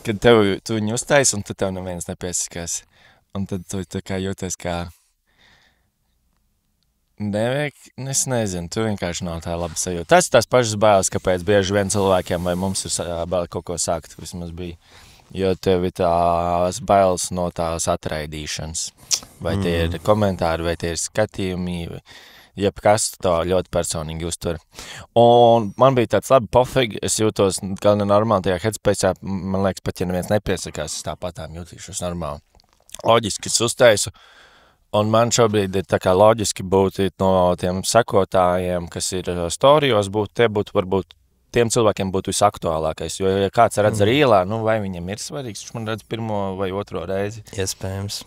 kad tu viņu uztaisi un tad tev neviens nepiesakās. Un tad tu tā kā jūties kā... Es nezinu, tu vienkārši nav tā laba sajūta. Tas ir tās pašas bailes, kāpēc bieži vien cilvēkiem vai mums ir bail kaut ko sākt, vismaz bija. Jo tev ir tās bailes no tās atraidīšanas. Vai tie ir komentāri, vai tie ir skatījumi, jebkas to ļoti personīgi uztver. Un man bija tāds labi pofīgi, es jūtos galvenā normāli tajā headspace'ā, man liekas, pat ja neviens nepiesakās, es tāpatām jūtīšos normāli. Loģiski es uztaisu. Un man šobrīd ir tā kā loģiski būt no tiem sekotājiem, kas ir storijos, varbūt tiem cilvēkiem būtu visaktuālākais. Jo, ja kāds redz ar ielā, vai viņam ir svarīgs, viņš man redz pirmo vai otro reizi. Iespējams.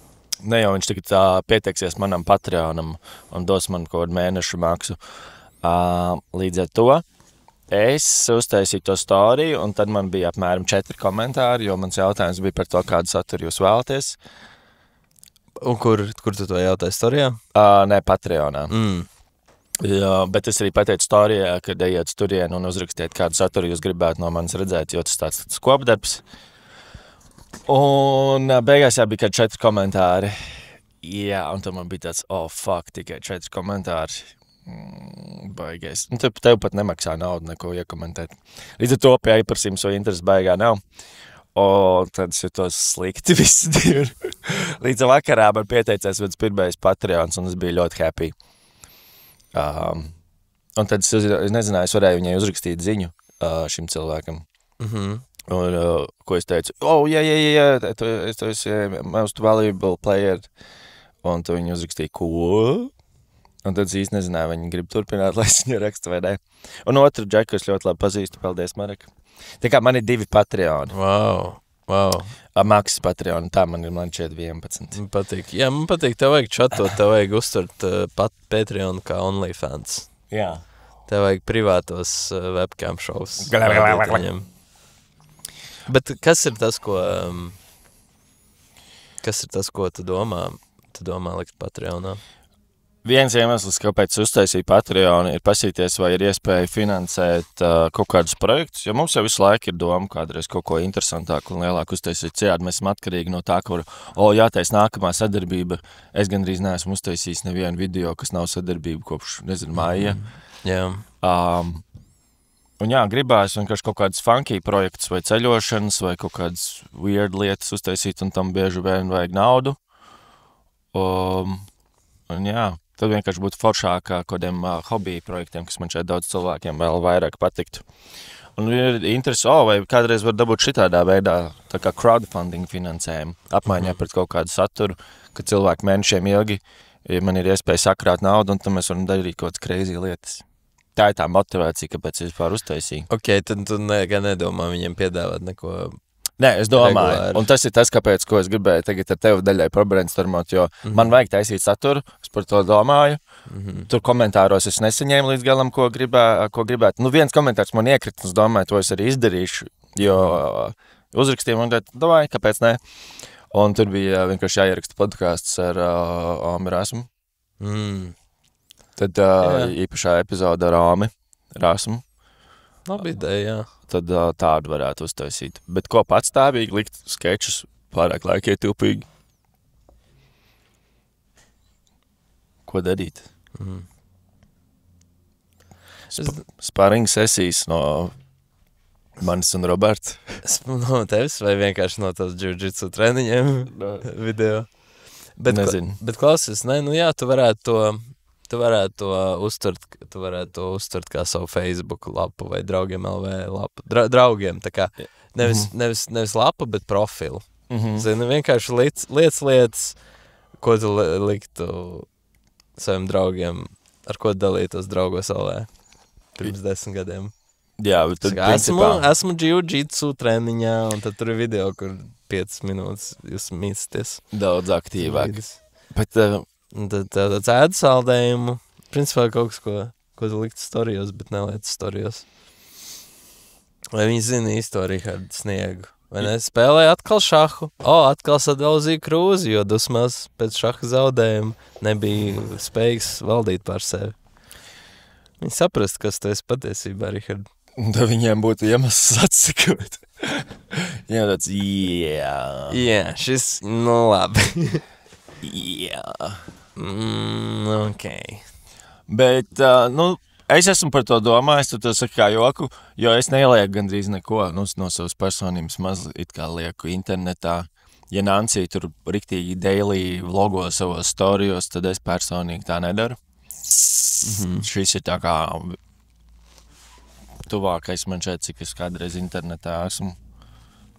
Ne jau viņš tagad pieteiksies manam Patreonam un dos man kaut kādu mēnešu maksu. Līdz ar to es uztaisīju to storiju, un tad man bija apmēram 4 komentāri, jo mans jautājums bija par to, kādu saturu jūs vēlaties. Un kur tu to jautāji storijā? Nē, Patreonā. Jā, bet es arī pateicu storijā, kad ejiet turien un uzrakstiet, kādu saturu jūs gribētu no manis redzēt, jo tas tāds kopdarbs. Un beigās bija kādi 4 komentāri. Jā, un tad man bija tāds, tikai 4 komentāri. Baigais. Tev pat nemaksā naudu neko iekomentēt. Līdz ar to pie ieprasījums vai interesi baigā nav. Tad es jūtos slikti visu dienu. Līdz vakarā man pieteicās viens pirmais Patreons, un es biju ļoti happy. Un tad es nezināju, es varēju viņai uzrakstīt ziņu šim cilvēkam. Un, ko es teicu? Tu esi most valuable player. Un tu viņu uzrakstīja, ko? Un tad es īsti nezināju, viņi grib turpināt, lai es viņu rakstu vai ne. Un otru džeku es ļoti labi pazīstu. Paldies, Marek. Tā kā man ir 2 Patreoni. Wow. Maksas Patreoni, tā man šeit 11. Man patīk. Jā, man patīk, tev vajag čatot, tev vajag uztvert Patreon kā OnlyFans. Jā. Tev vajag privātos webcam shows. Bet kas ir tas, ko tu domā likt Patreonā? Viens iemesls, kāpēc uztaisīja Patreon, ir pasīties, vai ir iespēja finansēt kaut kādus projektus, jo mums jau visu laiku ir doma kādreiz kaut ko interesantāku un lielāku uztaisīt. Citādi mēs esam atkarīgi no tā, ka jātais nākamā sadarbība. Es gandrīz neesmu uztaisījis nevienu video, kas nav sadarbība kopš, māja. Jā. Un gribās vienkārši kaut kādas funky projekts vai ceļošanas vai kaut kādas weird lietas uztaisīt, un tam bieži vien vajag naudu. Tad vienkārši būtu foršāk kādiem hobiju projektiem, kas man šeit daudz cilvēkiem vēl vairāk patiktu. Un ir interesi, vai kādreiz var dabūt šitādā veidā, tā kā crowdfunding finansējumu, apmaiņā pret kaut kādu saturu, ka cilvēki mēnešiem ilgi, ja man ir iespēja sakrāt naudu, un tad mēs varam darīt kaut kādas crazy lietas. Tā ir tā motivācija, kāpēc es vispār uztaisīju. Ok, tad tu nedomā viņiem piedāvāt neko... Nē, es domāju, regulāri. Un tas ir tas, kāpēc, ko es gribēju tagad ar tevi daļai pabrainstormot, jo man vajag taisīt saturu, es par to domāju. Tur komentāros es nesaņēmu līdz galam, ko gribētu. Nu, viens komentārs man iekrita, un es domāju, to es arī izdarīšu, jo uzrakstīju man teikt, domāju, kāpēc ne. Un tur bija vienkārši jāieraksta podcasts ar Āmi Rasmu. Tad īpašā epizoda ar Āmi Rasmu. Labi ideja, jā. Tad tādu varētu uztaisīt. Bet ko patstāvīgi likt skečus pārāk laikietilpīgi? Ko darīt? Sparring sesijas no manis un Roberta. No tevis vai vienkārši no tās jiu-jitsu treniņiem video? Nezinu. Bet klausies, tu varētu to uztvert kā savu Facebook lapu vai draugiem LV lapu. Draugiem, tā kā nevis lapu, bet profilu. Zini, vienkārši lietas, ko tu liktu saviem draugiem, ar ko dalītos draugos LV pirms 10 gadiem. Jā, bet tad principā... Esmu jiu-jitsu treniņā, un tad tur ir video, kur 5 minūtes jūs mīsties. Daudz aktīvāk. Bet... Tāds ēdu saldējumu, principā kaut kas, ko tu liktu storijos, bet neliec storijos. Vai viņi zina īsto Rihardu Sniegu? Vai ne? Spēlēja atkal šahu. Atkal sadauzīja krūzi, jo dusmās pēc šaha zaudējuma nebija spējīgs valdīt pār sevi. Viņi saprast, kas tu esi patiesībā, Richard. Tad viņiem būtu iemesls atsekot. Jā, tāds, Jā, šis, labi. Jā. Ok. Bet, es esmu par to domājis, tu to saki kā joku, jo es nelieku gandrīz neko no savas personības mazliet kā lieku internetā. Ja Nancy tur riktīgi daily vlogo savos storijos, tad es personīgi tā nedaru. Šis ir tā kā tuvākais man šeit, cik es kādreiz internetā esmu.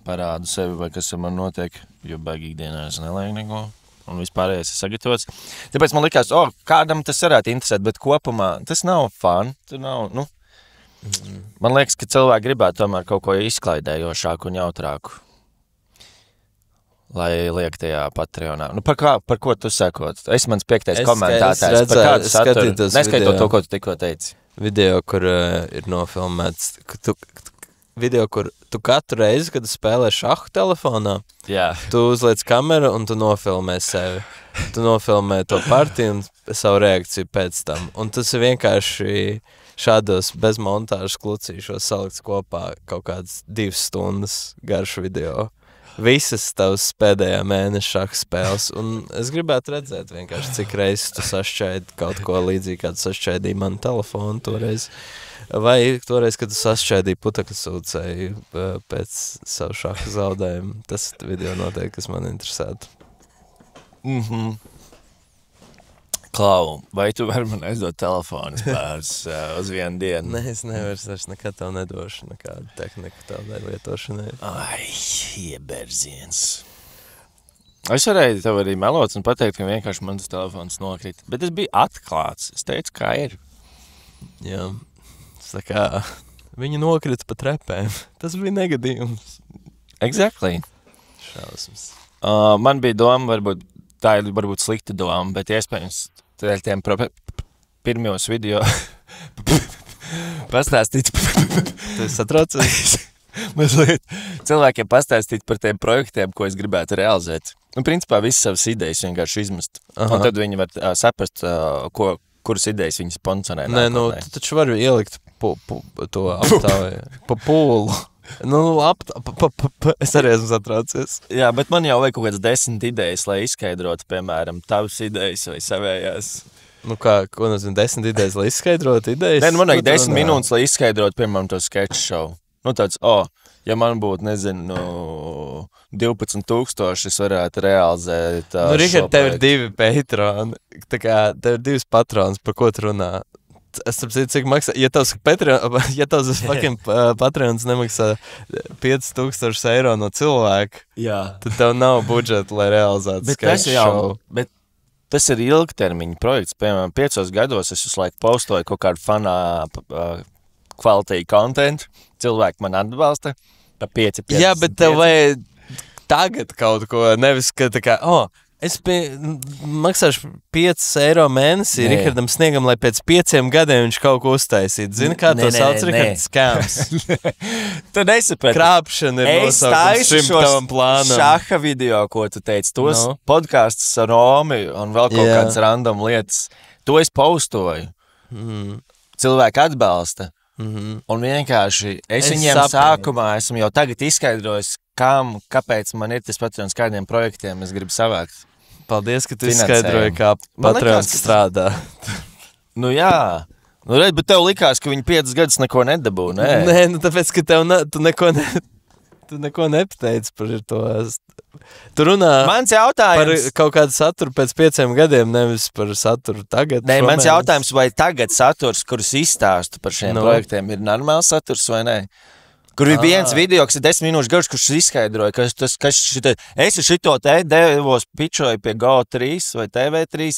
Parādu sevi vai kas ar man notiek, jo baigi ikdienā es nelieku neko. Un vispārējais ir sagatavots. Tāpēc man likās, kādam tas varētu interesēt, bet kopumā tas nav fun. Man liekas, ka cilvēki gribētu tomēr kaut ko izklaidējošāku un jautrāku. Lai liek tajā Patreonā. Par ko tu sakot? Mans 5. komentātājs. Par kādu saturu? Neskaitot to, ko tu tikko teici. Video, kur ir nofilmēts, video, kur tu katru reizi, kad spēlē šahu telefonā, tu uzliec kameru un tu nofilmē sevi. Tu nofilmē to partiju un savu reakciju pēc tam. Un tas ir vienkārši šādos bez montāžas klucīšos salikts kopā kaut kāds 2 stundas garš video. Visas tavas pēdējā mēneša šaha spēles. Un es gribētu redzēt vienkārši, cik reizes tu sašķaidi kaut ko līdzīgi, kā tu sašķaidīji manu telefonu toreiz. Vai toreiz, kad tu sašķaidīji putekļu sūcēju pēc savu šaha zaudējumu. Tas video noteikti, kas man interesētu. Klau, vai tu vari man aizdot telefonu pāris uz vienu dienu? Nē, es nevaru nekad tev nedošu nekādu tehniku tādai lietošanai. Ai, ieberziens. Es varēju tev arī melot un pateikt, ka vienkārši man tas telefons nokrita. Bet tas bija atklāts. Es teicu, kā ir. Jā. Tā kā viņi nokrita pa trepēm. Tas bija negadījums. Exactly. Šausmas. Man bija doma, tā ir varbūt slikta doma, bet iespējams tiem pirmos video pastāstīt. Tu satraucies? Mazliet cilvēkiem pastāstīt par tiem projektiem, ko es gribētu realizēt. Nu, principā visas savas idejas vienkārši izmest. Un tad viņi var saprast, kuras idejas viņi sponsorē. Nē, nu, tu taču vari ielikt to aptāju, pa pūlu. Nu, es arī esmu satraucies. Jā, bet man jau vajag kaut kādas 10 idejas, lai izskaidrotu, piemēram, tavas idejas vai savējās. Nu kā, ko nozīmē 10 idejas, lai izskaidrotu idejas? Nē, nu, man vajag 10 minūtes, lai izskaidrotu, piemēram, to sketch show. Nu, tāds, ja man būtu, nezinu, 12,000, es varētu realizēt Nu, Rihard, tev ir 2 patroni. Tā kā tev ir 2 patrons, par ko tu runā. Es saprotu, cik maksā. Ja tavs fucking patrons nemaksā 5,000 eiro no cilvēka, tad tev nav budžeta, lai realizētu sketch show. Bet tas ir ilgtermiņa projekts. Piemēram, 5 gados es visu laiku postoju kaut kādu fanā quality content. Cilvēki man atbalsta pa 5. Jā, bet tev vajag tagad kaut ko, nevis, ka tā kā, es maksāšu 5 eiro mēnesī Rihardam Sniegam, lai pēc 5 gadiem viņš kaut ko uztaisītu. Zini, kā to sauc Rihards Skāms? Tu nesaprati. Krāpšana ir nosaukums šim tavam plānam. Šaha video, ko tu teici, tos podcasts ar Romi un vēl kaut kādas random lietas. To es postoju. Cilvēki atbalsta. Un vienkārši es viņiem sākumā esmu jau tagad izskaidrojis, kāpēc man ir tas patrons, kādiem projektiem es gribu savākt. Paldies, ka tu izskaidroji, kā patrons strādā. Nu jā, bet tev likās, ka viņi 5 gadus neko nedabū, nē? Nē, nu tāpēc, ka tu neko nepateici par to. Tu runā mans jautājums par kaut kādu saturu pēc 5 gadiem, nevis par saturu tagad. Nē, mans jautājums, vai tagad saturs, kurus izstāstu par šiem projektiem, ir normāls saturs vai nē? Kur ir viens video, kas ir 10 minūšu garš, kurš izskaidroja, es šito te devos pičoju pie GO3 vai TV3,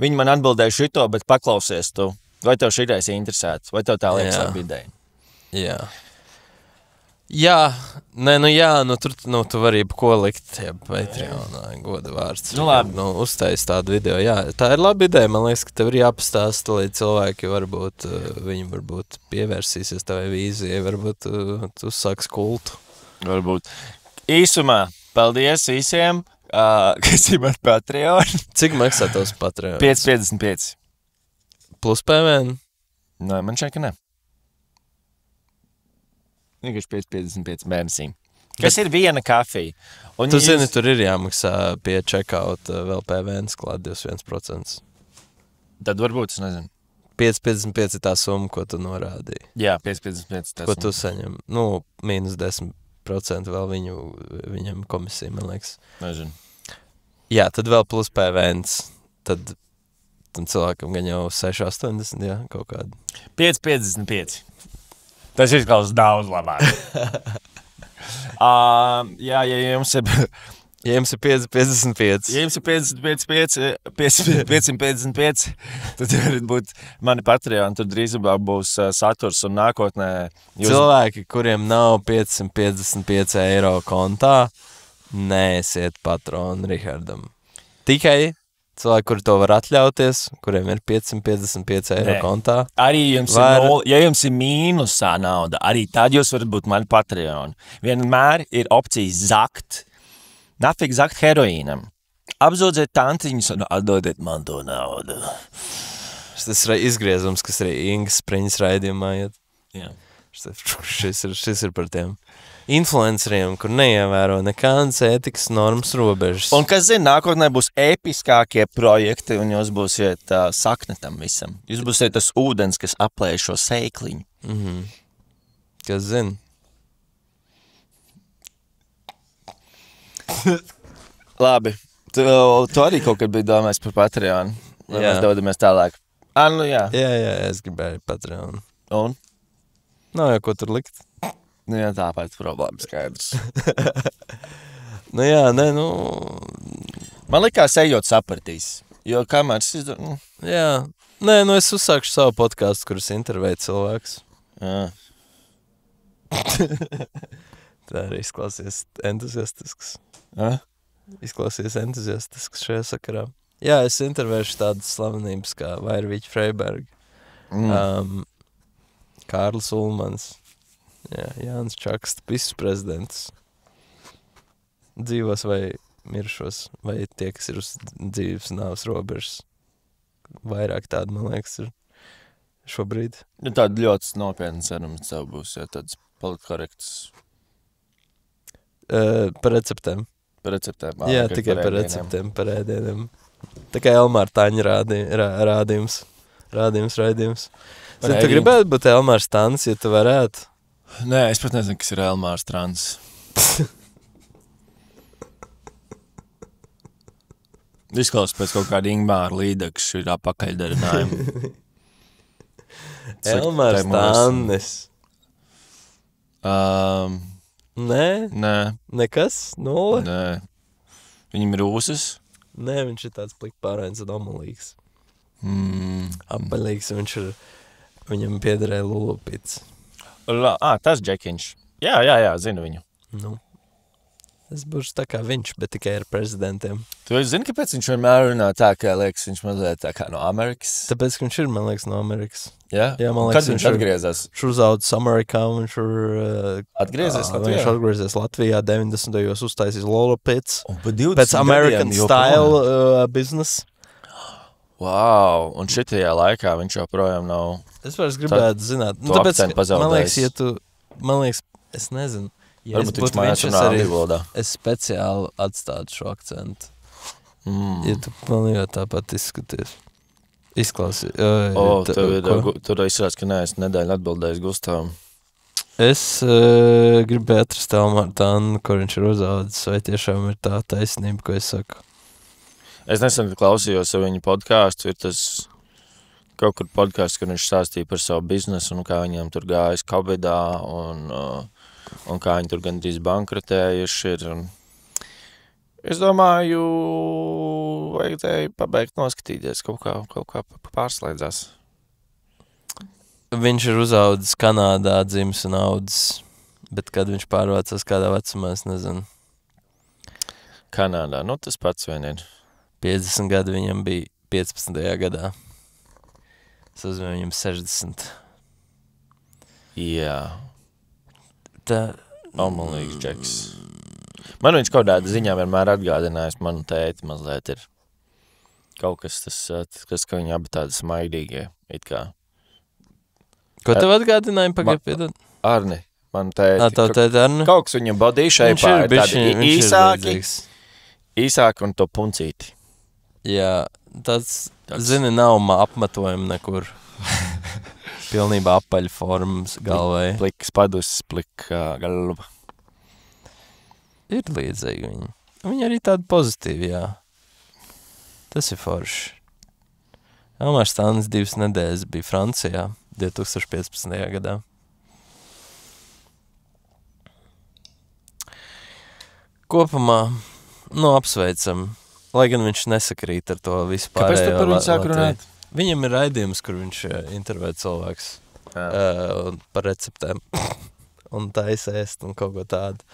viņi man atbildēja šito, bet paklausies tu. Vai tev šitais interesēts? Vai tev tā liekas labi ideja? Jā. Tur tu vari ko likt, Patreonā, goda vārds. Nu, labi. Uztais tādu video, jā. Tā ir laba ideja, man liekas, ka tev ir jāpastāsta, lai cilvēki viņi varbūt pievērsīsies tavai vīzijai, varbūt tu uzsāks kultu. Varbūt. Īsumā, paldies visiem, kas ir ar Patreon. Cik maksā tavs Patreon? 5,55. Plus PVN? Nē, man šeit, ka ne. Vienkārši 5,55 mēnesī. Kas ir viena kafija? Un tu zini, tur ir jāmaksā pie checkout vēl PVN klāt 21%. Tad varbūt, es nezinu. 5,55 ir tā summa, ko tu norādīji. Jā, 5,55 tā summa. Ko tu saņem? Nu, mīnus 10% vēl viņam komisija, man liekas. Nezinu. Jā, tad vēl plus PVN. Tad cilvēkam gan jau 6,80, jā, kaut kādu. 5,55. Tas izklausās daudz labāk. Ja jums ir 5,55. Ja jums ir 555, tad varat būt mani Patreon, tad drīzumā būs saturs un nākotnē. Cilvēki, kuriem nav 555 eiro kontā, neesiet patroni Rihardam. Tikai cilvēki, kuri to var atļauties, kuriem ir 555 eiro kontā. Arī ja jums ir mīnusā nauda, arī tad jūs varat būt mani Patreon. Vienmēr ir opcijas zakt. Nafik zakt heroīnam. Apzūdziet tantiņus un atdodiet man to naudu. Tas ir izgriezums, kas arī Ingas Spriņas raidījumā iet. Jā. Šis ir par tiem influenceriem, kur neievēro nekādas ētikas normas robežas. Un kas zina, nākotnē būs episkākie projekti, un jūs būsiet sakne tam visam. Jūs būsiet tas ūdens, kas aplēj šo seikliņu. Kas zina? Labi. Tu arī kaut kad biji domājis par Patreon. Lai mēs dodamies tālāk. Nu jā. Jā, es gribēju Patreon. Un? Nav jau ko tur likt. Nu jā, tāpēc problēma skaidrs. Man likās ejot sapratīs, jo kamēr es izdaru... Jā, es uzsākšu savu podcastu, kurus intervēju cilvēks. Jā. Tā arī izklausies entuziastisks. Izklausies entuziastisks šajā sakarā. Jā, es intervēšu tādas slavenības kā Vairviķa Freiberga, Kārlis Ulmans, Jānis Čaksts, visus prezidentus. Dzīvos vai mirušos, vai tie, kas ir uz dzīves nāves robežas. Vairāk tādu, man liekas, ir šobrīd. Tāda ļoti nopietna saruna sev būs, ja tāds politkorekts. Par receptēm. Par receptēm. Jā, tikai par receptēm, par ēdieniem. Tā kā Elmāra Taņa rādījums. Zini, tu gribētu būt Elmārs Tans, ja tu varētu? Nē, es pat nezinu, kas ir Elmārs Trans. Izklausās pēc kaut kāda Ingmāra Līdaks ir apakaļdarinājumi. Elmārs Tannis. Nē? Nē. Nekas? Nulle? Nē. Viņam ir ūsas? Nē, viņš ir tāds plikpārains un omalīgs. Apaļīgs, viņam piederēja Lulupits. Tas Džekiņš. Jā, zinu viņu. Nu. Es būšu tā kā viņš, bet tikai ar prezidentiem. Tu zini, kāpēc viņš vienmēr runā tā, kā liekas, viņš mazliet tā kā no Amerikas? Tāpēc, ka viņš ir, man liekas, no Amerikas. Jā? Jā, man liekas, kad viņš atgriezās? Viņš uzaudzis Amerikā, viņš ir... Atgriezies Latvijā? Viņš atgriezies Latvijā 90. Uztaisīs Lolopits. Pēc American style business. Wow, un šitajā laikā viņš joprojām nav... Es vairs gribētu zināt. Nu, tāpēc, man liekas, ja tu... Man liekas, es nezinu. Ja varbūt viņš mājās runā angļu valodā. Es speciāli atstātu šo akcentu. Ja tu man jau tāpat izskaties. Izklausī. Tur izsarās, ka neesmu nedēļu atbildējis Gustavam. Es gribēju atrast Elmāru Tannu, kur viņš ir uzaudzis, vai tiešām ir tā taisnība, ko es saku. Es nesen klausījos viņu podcastu, ir tas kaut kur podcasts, kur viņš stāstīja par savu biznesu un kā viņam tur gājas Covidā un kā viņi tur gandrīz bankrotējuši ir. Un es domāju, vajadzēja pabeigt noskatīties, kaut kā pārslēdzās. Viņš ir uzaudzis Kanādā, dzimis un audzis, bet kad viņš pārvācās kādā vecumā, es nezinu. Kanādā, nu tas pats vien ir. 50 gadi viņam bija 15. gadā. Es uzmanīju viņam 60. Jā. Tā... Omalīgs džeks. Man viņš kaut kādā ziņā vienmēr atgādinājis, manu tēti mazliet ir kaut kas tas, ka viņi abi tādi smaidīgie, it kā. Ko tev atgādināja pagājušajā? Arni, manu tēti. Tavu tēti Arni? Kaut kas viņam body shape ir tādi īsāki un to puncīti. Jā, tāds, zini, nav apmetojumi nekur. Pilnībā apaļa formas galvai. Pliks padus, galva. Ir līdzīgi viņi. Viņi arī tādi pozitīvi, jā. Tas ir forši. Elmārs Tannis 2 nedēļas bija Francijā 2015. gadā. Kopumā, apsveicam. Lai gan viņš nesakrīt ar to vispārējo. Kāpēc tu par viņu sāk runāt? Viņam ir raidījums, kur viņš intervē cilvēks par receptēm un taisēst un kaut ko tādu.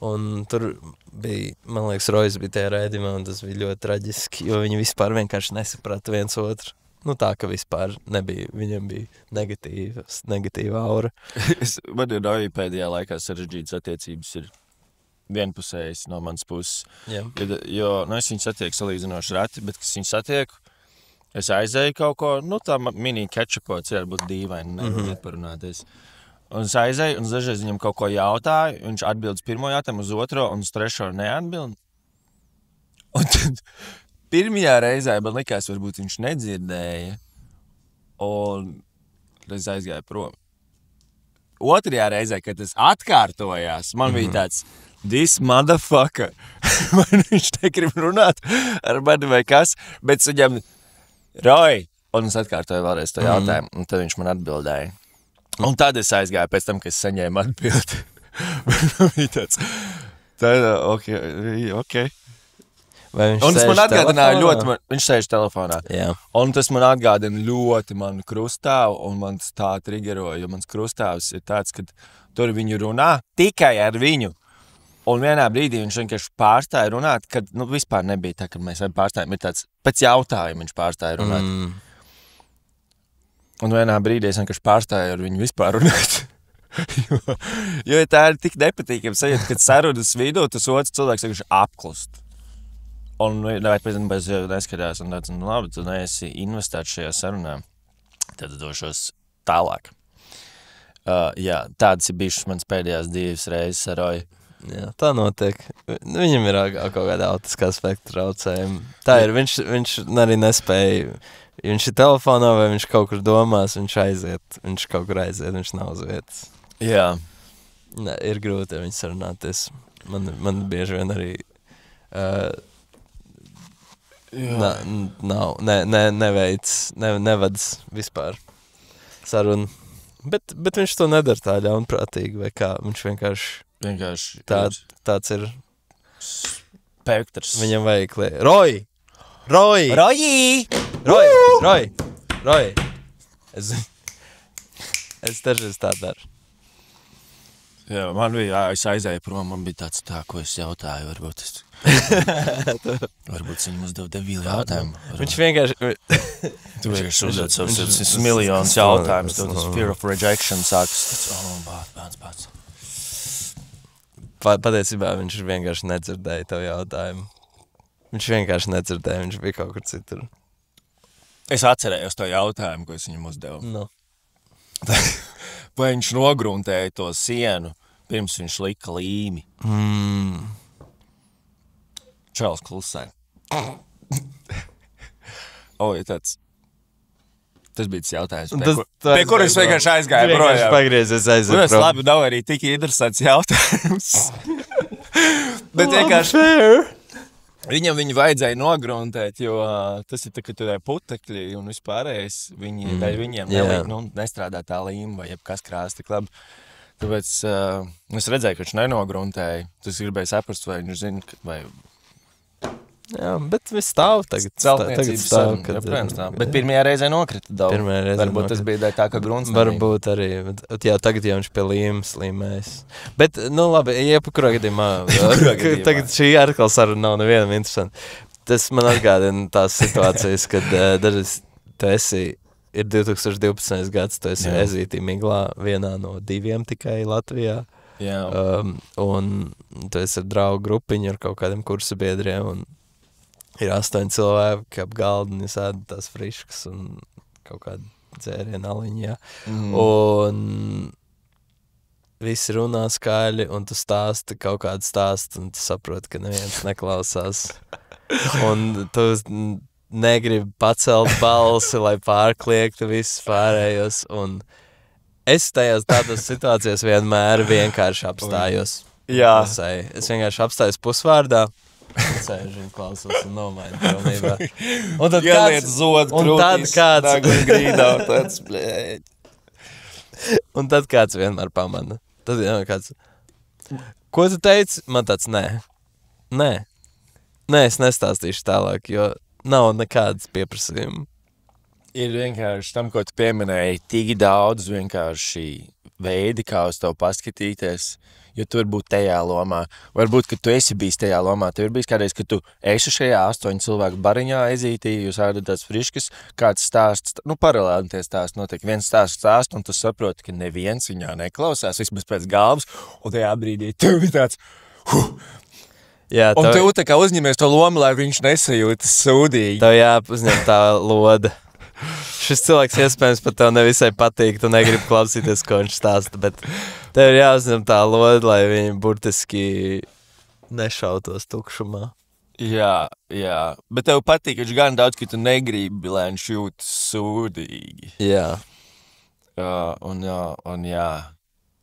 Un tur bija, man liekas, Rojas bija tajā raidījumā, un tas bija ļoti traģiski, jo viņi vispār vienkārši nesaprata viens otru. Nu tā, ka vispār nebija, viņam bija negatīva aura. Man ir arī pēdējā laikā sarežģītas attiecības ir vienpusējas no manas puses. Jā. Jo es viņu satieku salīdzinoši reti, bet, kas viņu satieku, es aizēju kaut ko, tā mini ketčupots, jā, būt dīvaini, nevar parunāties. Un es aizēju, un dažreiz viņam kaut ko jautāju, viņš atbildes pirmo jautājumu uz otro, un uz trešo neatbild. Un tad pirmajā reizē man likās, varbūt viņš nedzirdēja, un es aizgāju prom. Otrajā reizē, kad tas atkārtojās, man bija tāds, this motherfucker. Man viņš negrib runāt ar mani vai kas, bet viņam, Roy, un es atkārtoju vēlreiz to jautājumu, un tad viņš man atbildēja. Un tad es aizgāju pēc tam, kad es saņēmu atbildi. Man bija tāds, ok. Vai viņš un tas man atgādināja telefonā? Viņš sēž telefonā. Jā. Un tas man atgādina ļoti manu krustāvu, un man tā triggeroja, jo mans krustāvs ir tāds, ka tur viņu runā tikai ar viņu. Un vienā brīdī viņš vienkārši pārstāja runāt, kad vispār nebija tā, ka mēs pārstājam. Ir tāds, pēc jautājuma viņš pārstāja runāt. Un vienā brīdī es vienkārši pārstāju ar viņu vispār runāt. jo tā ir tik nepatīkama sajūta, kad sarunas vidū tas otrs cilvēks vienkārši apklust. Un vai pēc neskatās, un tāds, labi, tu neesi investēts šajā sarunā. Tad došos tālāk. Jā, tādas ir bijušas manas pēdējās 2 reizes ar Roju. Jā, tā notiek. Viņam ir kaut kāda autiskā spektra traucējuma. Tā ir, viņš arī nespēja. Viņš ir telefonā vai viņš kaut kur domās, viņš aiziet. Viņš kaut kur aiziet, viņš nav uz vietas. Jā. Ne, ir grūti, ja viņi sarunāties. Man bieži vien arī nevadas vispār sarunu. Bet viņš to nedara tā ļaunprātīgi, vai kā, viņš vienkārši tāds ir spektrs. Viņam vajag Roji! Es dažreiz tā daru. Jā, man bija, es aizēju prom, man bija tāds ko es jautāju, varbūt viņam uzdev devīli jautājumu. Viņš vienkārši... Tu vienkārši uzdod savus miljonus jautājumus, tas fear of rejection sākas. Bāc. Patiesībā viņš vienkārši nedzirdēja tavu jautājumu. Viņš vienkārši nedzirdēja, viņš bija kaut kur citur. Es atcerējos to jautājumu, ko es viņam uzdevu. No. Vai viņš nogruntēja to sienu, pirms viņš lika līmi? Čels klusē. Tāds. Tas bija tas jautājums, pie kur es vienkārši aizgāju projām. Pagriezies aiziet prom. Labi, nav arī tik interesants jautājums. Bet vienkārši viņu vajadzēja nogruntēt, jo tas ir tā, ka tur ir putekļi un vispārējais. Viņiem nestrādā tā līma vai jebkas krās tik labi. Tāpēc es redzēju, ka viņš nenogruntēja. Tas gribēja saprast, vai viņš zina, vai... Jā, bet viss stāv tagad. Celtniecības stāv. Bet pirmajā reizē nokrita daudz. Varbūt tas bija tā, ka grunts nebija. Varbūt arī. Jā, tagad jau viņš pie līmes līmējas. Bet, labi, jebkurā gadījumā. Tagad šī atkal saruna nav nevienam interesanti. Tas man atgādina tās situācijas, kad dažreiz tu esi, ir 2012. gads, tu esi ezītī miglā vienā no 2 tikai Latvijā. Jā. Un tu esi ar draugu grupiņu ar kaut kādiem kursu biedriem un ir 8 cilvēki ap galdu un jūs ēdat tās friškas un kaut kādu dzērienu aliņu, jā. Un visi runā skaļi un tu stāsti kaut kādu stāstu un tu saproti, ka neviens neklausās. Un tu negribi pacelt balsi, lai pārkliegtu visus pārējos. Un es tādas situācijas vienmēr vienkārši apstājos. Jā. Es vienkārši apstājos pusvārdā. Sēžu un klausos un nomainu pilnībā. Un tad kāds vienmēr pamana. Tad vienmēr kāds, ko tu teici? Man tāds, nē, es nestāstīšu tālāk, jo nav nekādas pieprasījuma. Ir vienkārši tam, ko tu pieminēji, tik daudz vienkārši veidi, kā uz tev paskatīties. Jo tu vari būt tajā lomā. Varbūt, ka tu esi bijis tajā lomā. Tev ir bijis kādreiz, ka tu esi šajā 8 cilvēku bariņā ezītī, jūs ēdat tāds friškas, kāds stāsts, paralēli tie stāsti notiek. Viens stāsts, un tu saproti, ka neviens viņā neklausās, vismaz pēc galvas, un tajā brīdī tev ir tāds, Jā, un tu tā kā uzņemies to lomu, lai viņš nesajūtas sūdīgi. Tev jāuzņem tā loda. Šis cilvēks iespējams pat tev nevisai patīk, tu negribi klausīties, ko viņš stāsta, bet tev ir jāuzņem tā loda, lai viņi burtiski nešautos tukšumā. Jā, bet tev patīk, viņš gan daudz, ka tu negribi, lai viņš jūtas sūdīgi. Jā.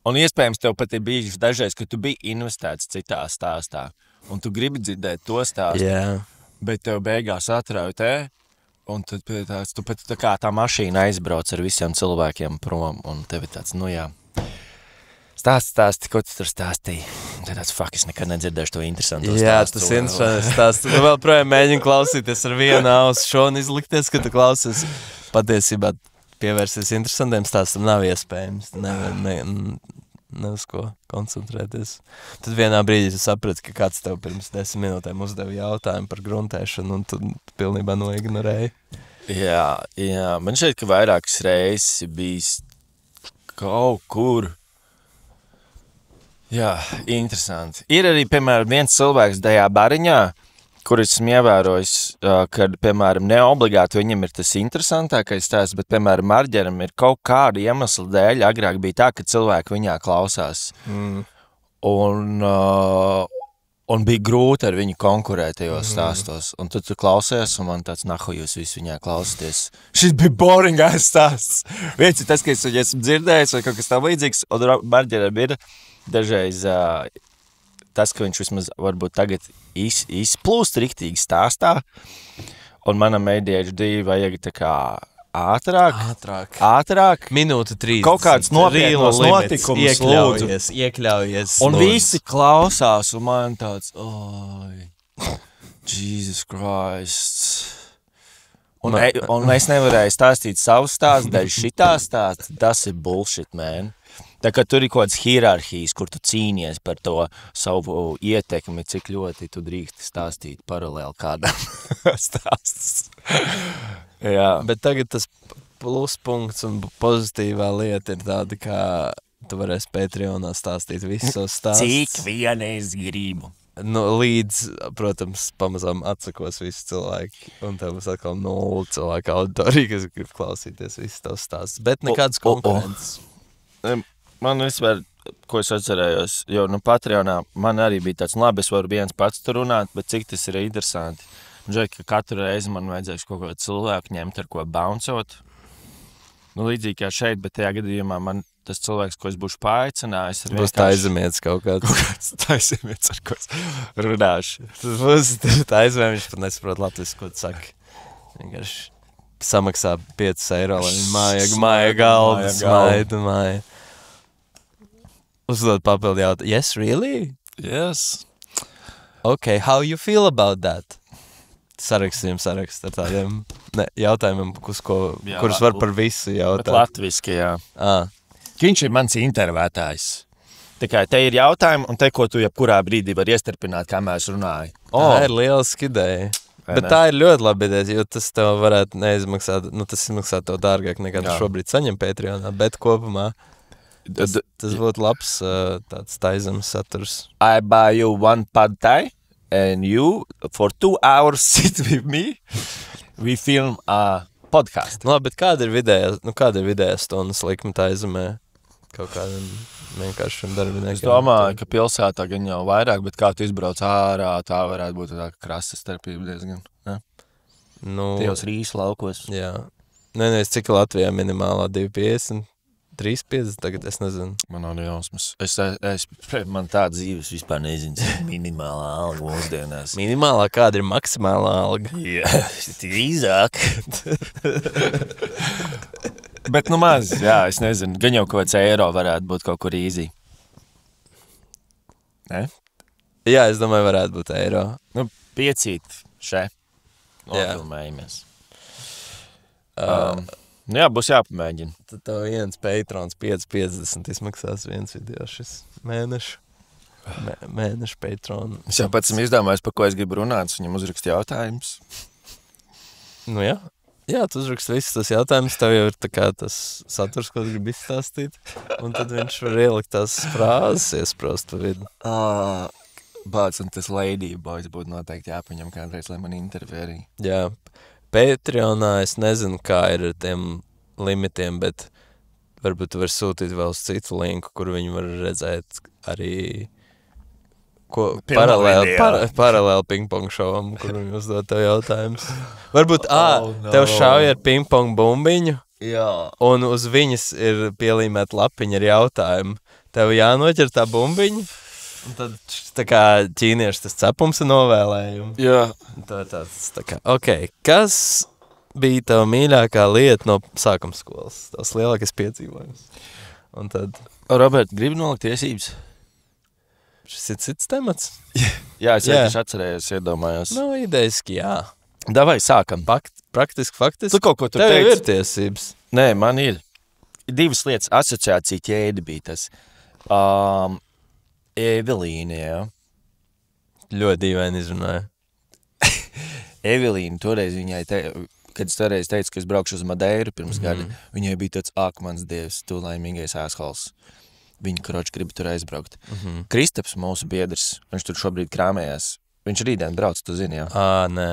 Un iespējams tev pat ir bijis dažreiz, ka tu biji investēts citā stāstā, un tu gribi dzirdēt to stāstu, bet tev beigās atrauj un tad tu pat tā kā tā mašīna aizbrauc ar visiem cilvēkiem prom, un tev ir tāds, stāsti, ko tu tur stāstīji. Tad tāds, es nekad nedzirdēšu to interesantu stāstu. Jā, tas interesants stāsts. Tu vēl projām mēģini klausīties ar vienu ausu šo un izlikties, ka tu klausies. Patiesībā pievērsties interesantiem stāstam nav iespējams. Ne uz ko koncentrēties. Tad vienā brīdī tu saprati, ka kāds tev pirms 10 minūtēm uzdeva jautājumu par gruntēšanu, un tu pilnībā noignorēji. Jā. Man šeit, ka vairākas reizes bijis kaut kur. Jā, interesanti. Ir arī, piemēram, viens cilvēks tajā bariņā, kur esmu ievērojis, ka, piemēram, neobligāti viņam ir tas interesantākais stāsts, bet, piemēram, Marģeram ir kaut kāda iemesla dēļ, agrāk bija tā, ka cilvēki viņā klausās. Un bija grūti ar viņu konkurēt tajos stāstos. Un tad tu klausies, un man tāds, nahu, jūs visi viņā klausaties. Šis bija boring stāsts. Viens ir tas, ka es viņu esmu dzirdējis, vai kaut kas tam līdzīgs, un Marģeram ir dažreiz... Tas, ka viņš vismaz varbūt tagad izplūst riktīgi stāstā, un manam ADHD vajag tā kā ātrāk. Minūte 30. Kaut kāds nopietnos notikumus lūdzu. Iekļaujies. Un visi klausās, un man tāds, Jesus Christ. Un es nevarēju stāstīt savu stāstu, dēļ šitā stāstu, tas ir bullshit, man. Tā kā tur ir kaut kāds hierarhijas, kur tu cīnies par to savu ietekmi, cik ļoti tu drīksti stāstīt paralēli kādam stāsts. Jā. Bet tagad tas pluspunkts un pozitīvā lieta ir tāda, kā tu varēsi Patreonā stāstīt visus savus stāstus. Cik vien es gribu. Nu, līdz, protams, pamazām atsakos visi cilvēki, un tev būs atkal 0 cilvēku auditorija, kas grib klausīties visus tavus stāstus, bet nekādas konkurences. Man vispār, ko es atcerējos, jo Patreonā man arī bija tāds, labi, es varu viens pats tur runāt, bet cik tas ir interesanti. Žēl, ka katru reizi man vajadzēs kaut kādu cilvēku ņemt, ar ko bouncot. Līdzīgi kā šeit, bet tajā gadījumā man tas cilvēks, ko es būšu paaicinājis, ir būs taizemietis kaut kāds. Kaut kāds taizemietis, ar ko es runāšu. Tas būs taizemietis, viņš pat nesaprot latviski, ko tu saki. Vienkārši samaksā 5 eiro, lai viņi māja galvas, māja. Uzdod papildu jautājumu. Yes, really? Yes. Okay, how you feel about that? Sarakst ar tādiem jautājumiem, kurus var par visu jautāt. Bet latviski, jā. Viņš ir mans intervētājs. Tikai te ir jautājumi, un te, ko tu jebkurā brīdī var iestarpināt, kā mēs runāju. Tā ir lieliski ideja. Bet tā ir ļoti labi ideja, jo tas tev varētu neizmaksāt, tas izmaksā tev dārgāk nekā tu šobrīd saņem Patreonā, bet kopumā tas būtu labs tāds taizemes saturs. I buy you one pad thai, and you, for 2 hours, sit with me. We film a podcast. Labi, bet kāda ir vidējā stundas likme taizemē? Kaut kādam vienkāršiem darbiniekiem. Es domāju, ka pilsētā gan jau vairāk, bet kā tu izbrauc ārā, tā varētu būt tā krasta starpība diezgan. Ne? Tajos Rīgas laukos. Jā. Nē, cik Latvijā minimālā 2,50? 3,50 tagad, es nezinu. Man nav jausmas. Man tāda dzīves vispār nezinu, minimālā alga mūsdienās. Minimālā kāda ir maksimālā alga? Jā, drīzāk. Bet maz, jā, es nezinu. Gan jau kaut kāds eiro varētu būt kaut kur easy. Ne? Jā, es domāju, varētu būt eiro. 5 še. Nofilmējamies. Jā, būs jāpamēģina. Tad tev viens Patrons 5,50 izmaksās viens video šis mēnešu. Mēnešu Patron. Es jau pats esmu izdomājis, par ko es gribu runāt, viņam uzrakst jautājumus. Jā. Jā, tu uzrakst visus tos jautājumus, tev jau ir tā kā tas saturs, ko tu gribi izstāstīt, un tad viņš var ielikt tās frāzes iesprost pa vidu. Bāc, un tas lady boys būtu noteikti jāpaņem kādreiz, lai man interviju arī. Jā. Patreonā es nezinu, kā ir ar tiem limitiem, bet varbūt tu vari sūtīt vēl uz citu linku, kur viņi var redzēt arī paralēli pingpong šovam, kur viņi uzdod tev jautājumus. Varbūt, tev šauj ar pingpong bumbiņu, un uz viņas ir pielīmēt lapiņa ar jautājumu. Tev jānoķer tā bumbiņa, un tad tā kā ķīnieši tas cepums ir novēlējumi. Jā. Tā kā, kas bija tava mīļākā lieta no sākuma skolas? Tavs lielākais piedzīvojums. Un tad... Robert, gribi nolikt tiesības? Šis ir cits temats? Jā, es vienkārši atcerējos, iedomājos. Idejiski, jā. Davai, sākam. Praktiski, faktiski. Tu kaut ko tur teici? Tev ir tiesības. Nē, man ir. 2 lietas. Asociācija ķēde bija tas. Evelīna, jā. Ļoti dīvaini izrunāja. Evelīna, toreiz viņai, kad es toreiz teicu, ka es braukšu uz Madeiru pirms gada, viņai bija tāds, mans dievs, tu laimīgais āshols. Viņa, grib tur aizbraukt. Kristaps, mūsu biedrs, viņš tur šobrīd krāmējās. Viņš rītdien brauc, tu zini, jā. Nē.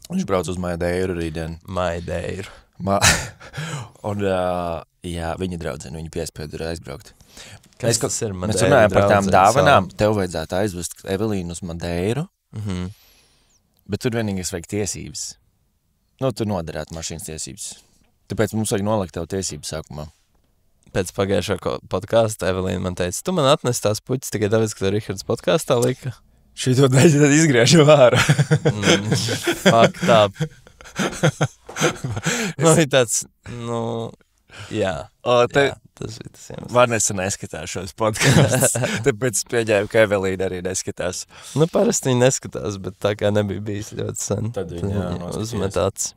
Viņš brauc uz Maideiru rītdien. Maideiru. Un, jā, viņa draudzene, viņa piespēja aizbraukt. Kas tas ir? Mēs runājam par tām dāvanām. Tev vajadzētu aizvest Evelīnu uz Madeiru, bet tur vienīgais vajag tiesības. Nu, tur noderētu mašīnas tiesības. Tāpēc mums vajag nolikt tev tiesības sākumā. Pēc pagājušā podkāsta Evelīna man teica, tu man atnes tās puķis tikai tāpēc, ka Rihards podkāstā lika. Šito daļu tad izgriežu vāru. Fuck tā. Nu, tāds, jā. Tas bija tas jums. Vanessa neskatās šos podkastus, tāpēc pieņēmu, ka Evelīna arī neskatās. Nu, parasti viņi neskatās, bet tā kā nebija bijis ļoti sen. Tad viņa uzmetāts.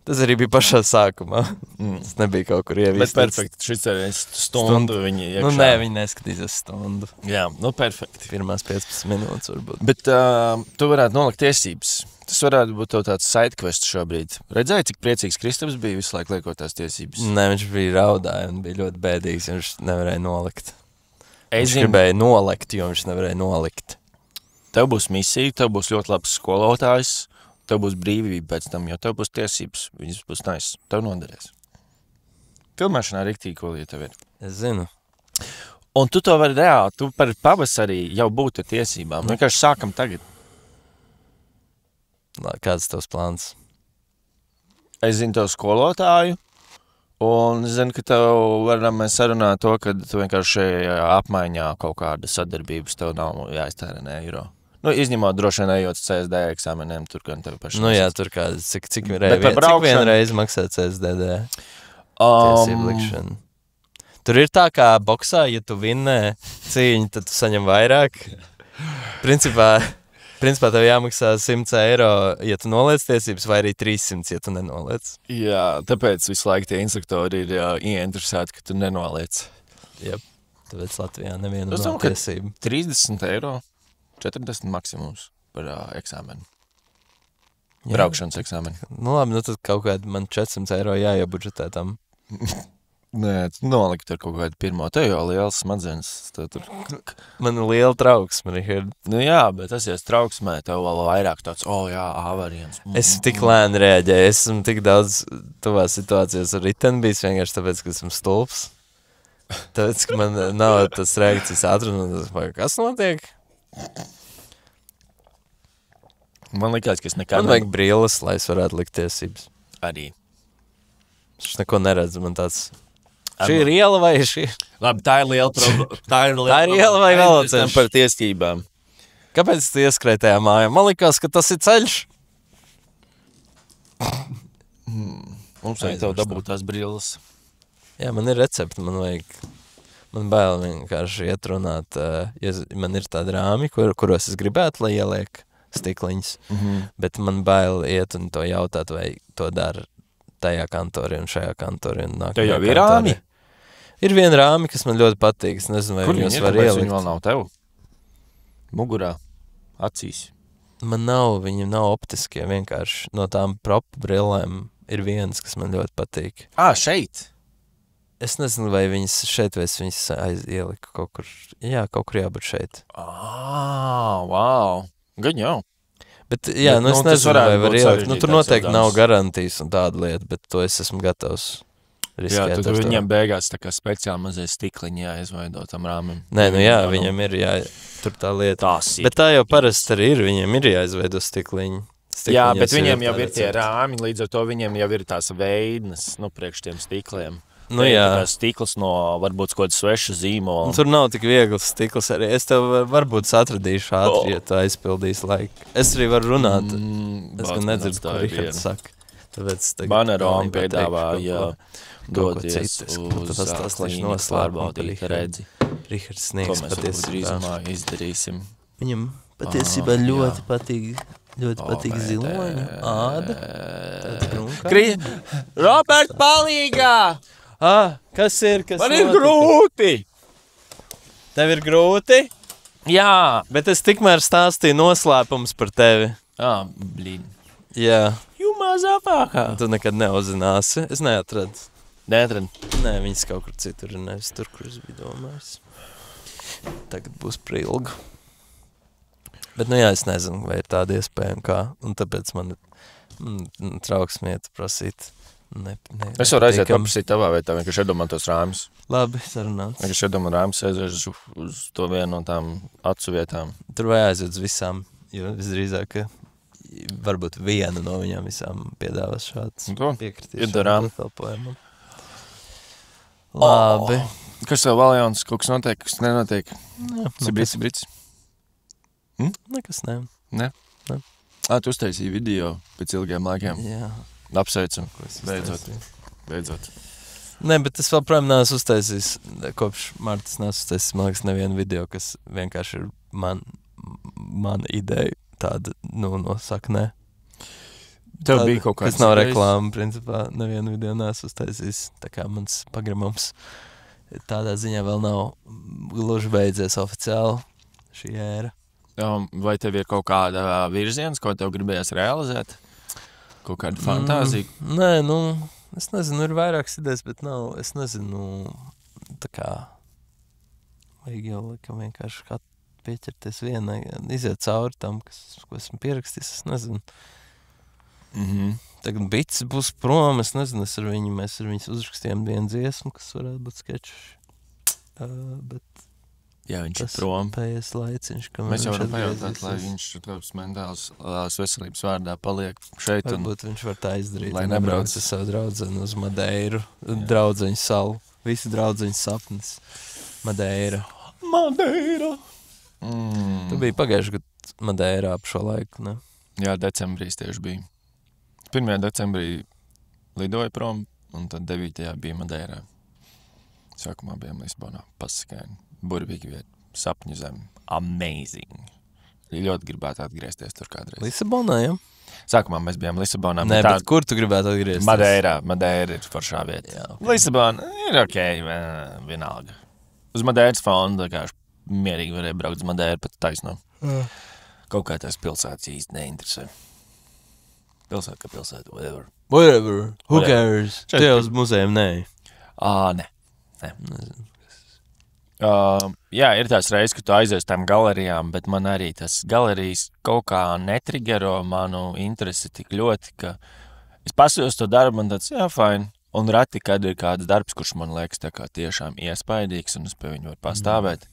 Tas arī bija pašā sākumā. Tas nebija kaut kur ieviestīts. Bet perfekti, šis ir stundu viņi iekšā. Nu, nē, viņi neskatīsies stundu. Jā, perfekti. Pirmās 15 minūtes varbūt. Bet tu varētu nolikt tiesības. Tas varētu būt tev tāds sidequest šobrīd. Redzēji, cik priecīgs Kristaps bija visu laiku liekot tās tiesības? Nē, viņš bija raudāja un bija ļoti bēdīgs, jo viņš nevarēja nolikt. Viņš gribēja nolikt, jo viņš nevarēja nolikt. Tev būs misija, tev būs ļoti labs skolotājs. Tev būs brīvība pēc tam, jo tev būs tiesības. Viņas būs nice. Tev noderēs. Filmēšanā riktīgi, ko ja tev ir. Es zinu. Un tu to vari reāli, tu par pavasarī jau būtu ar tiesībām. Vienkārši sākam tagad. Kāds tavs plāns? Es zinu tev skolotāju, un es zinu, ka tev varam sarunāt to, ka tu vienkārši apmaiņā kaut kāda sadarbības tev nav jāiztērē eiro. Nu, izņemot droši vien ejot CSD eksāmeniem, tur gan tev paši. Nu jā, tur kā, cik vienreiz maksā CSDD tiesību likšana. Tur ir tā kā boksā, ja tu vinnē cīņu, tad tu saņem vairāk. Principā tev jāmaksā 100 eiro, ja tu noliec tiesības, vai arī 300, ja tu nenoliec. Jā, tāpēc visu laiku tie instruktori ir ieinteresēti, ka tu nenoliec. Jep, tāpēc Latvijā nevienam nav tiesību. 30 eiro. 40 maksimums par eksāmenu. Braukšanas eksāmenu. Nu labi, tad kaut kādi man 400 eiro jāiebudžetē tam. Nē, tu nolikt ar kaut kādu pirmo. Tev jau liels smadzenes. Man ir liela trauksme, Richard. Nu jā, bet tas ies trauksmē. Tev vēl vairāk tāds, avariens. Es tik lēni reaģēju. Es esmu tik daudz tuvās situācijās ar riteni bijis vienkārši tāpēc, ka esmu stulps. Tāpēc, ka man nav tas reakcijas ātrums. Kas notiek? Man likās, ka es nekad... Man vajag brīles, lai es varētu likt tiesības. Arī. Es neko neredzu, man tāds... Šī ir iela vai šī? Labi, tā ir liela problēma. Tā ir iela vai veloceļš? Par tiesībām. Kāpēc tu ieskrēji tajā mājā? Man likās, ka tas ir ceļš. Mums vajag tev dabūt tās brīles. Jā, man ir recepti, man vajag... Man bail vienkārši iet runāt, ja man ir tādi rāmi, kuros es gribētu, lai ieliek stikliņas, bet man bail iet un to jautāt, vai to dara tajā kantorī un šajā kantorī. Tev jau ir rāmi? Ir viena rāmi, kas man ļoti patīk, es nezinu, vai viņus var ielikt. Viņi vēl nav tev? Mugurā, acīs? Man nav, viņi nav optiskie, vienkārši no tām propu brillēm ir viens, kas man ļoti patīk. Šeit? Es nezinu, vai viņas šeit, vai es viņas ieliku kaut kur. Jā, kaut kur jābūt šeit. Wow. Gan jau. Bet, jā, es nezinu, vai var ielikt. Tur noteikti nav garantijas un tāda lieta, bet to es esmu gatavs riskēt. Jā, tad viņiem beigās tā kā speciāli mazie stikliņi jāizveido tam rāmim. Nē, viņam ir tur tā lieta. Bet tā jau parasti arī ir, viņiem ir jāizveido stikliņi. Jā, bet viņiem jau ir tie rāmi, līdz ar to viņiem jau ir tās veidnes, priekš tiem stikliem. Nu jā. Stikls no varbūt kaut kāda sveša zīmola. Tur nav tik viegls stikls arī. Es tev varbūt atradīšu ātri, ja tu aizpildīsi laiku. Es arī varu runāt. Es gan nedzirdu, ko Rihards saka. Tāpēc Baneroma piedāvā, doties uz klīnikas pārbaudīt redzi. Rihards sniegs patiesībā. Ko mēs drīzumā izdarīsim. Viņam patiesībā ļoti patīk ziloņa āda. Robert, palīgā! Kas ir? Man ir grūti! Tev ir grūti? Jā. Bet es tikmēr stāstīju noslēpums par tevi. Blīn. Jā. You mazāpākā. Tu nekad neuzzināsi. Es neatradu. Neatradu? Nē, viņas kaut kur citur ir, nevis tur, kur es biju domājis. Tagad būs prilgu. Bet, nu jā, es nezinu, vai ir tāda iespēja un kā. Un tāpēc man trauksmiet prasīt. Es varu aiziet paprasīt tavā vietā, vienkārši iedomāt tos rāmus. Labi, sarunāts. Vienkārši iedomāt rāmus, aizies uz to vienu no tām acu vietām. Tur vajag aiziet uz visām, jo visdrīzāk, ka varbūt viena no viņām visām piedāvās šāds piekritīšanu. Iedarām. Labi. Kas tev vēl jauns? Kaut kas notiek, kas nenotiek? Sibrits. Nekas ne. Ne? Tu uztaisīji video pēc ilgiem laikiem. Jā. Apsveicam. Beidzot. Nē, bet es vēl projām neesmu uztaisījis, kopš Martas neesmu uztaisījis, man liekas, nevienu video, kas vienkārši ir man ideja tāda, nosaka, nē. Tev bija kaut kāds kas nav reklāma, principā, nevienu video neesmu uztaisījis, tā kā mans pagramums tādā ziņā vēl nav gluži beidzies oficiāli šī ēra. Vai tev ir kaut kāda virziens, ko tev gribējās realizēt? Kaut kāda fantāzija? Nē, es nezinu, ir vairākas idejas, bet nav, es nezinu, tā kā vajag jau laikam vienkārši kā pieķerties vienai, iziet cauri tam, ko esmu pierakstījis, es nezinu. Tagad Bits būs prom, es nezinu, mēs ar viņus uzrakstījām vienu dziesmu, kas varētu būt skečs, bet jā, viņš ir prom. Pējies laiciņš, mēs jau varam pajautāt, lai viņš tāds mentāls veselības vārdā paliek šeit. Varbūt viņš var tā izdarīt. Lai nebrauc ar savu draudzeni uz Madeiru, draudzeņu salu. Visi draudzeņu sapnis. Madeira. Tu biji pagājuši gadu Madeirā ap šo laiku, ne? Jā, decembrī tieši bija. 1. decembrī lidoja prom, un tad 9. bija Madeirā. Sākumā bijām Lisabonā, pasakaini. Burvīgi vieta, sapņu zem, amazing. Ļoti gribētu atgriezties tur kādreiz. Lisabonā, jā? Sākumā mēs bijām Lisabonā. Nē, bet kur tu gribētu atgriezties? Madeira ir foršā vieta. Jā, okay. Lisabona ir okei, vienalga. Uz Madeiras fonda, kā mierīgi varēja braukt uz Madeiru pat taisno. Kaut kā tās pilsētas īsti neinteresē. Pilsēta kā pilsēta, whatever. Who cares? Te uz muzejiem, nē. Nē. Nezinu. Jā, ir tās reizes, ka tu aizies tām galerijām, bet man arī tas galerijas kaut kā netrigero manu interesi tik ļoti, ka es pasījos to darbu, man tāds, jā, fine. Un rati, kad ir kāds darbs, kurš man liekas tā kā tiešām iespaidīgs, un es pie viņu varu pastāvēt.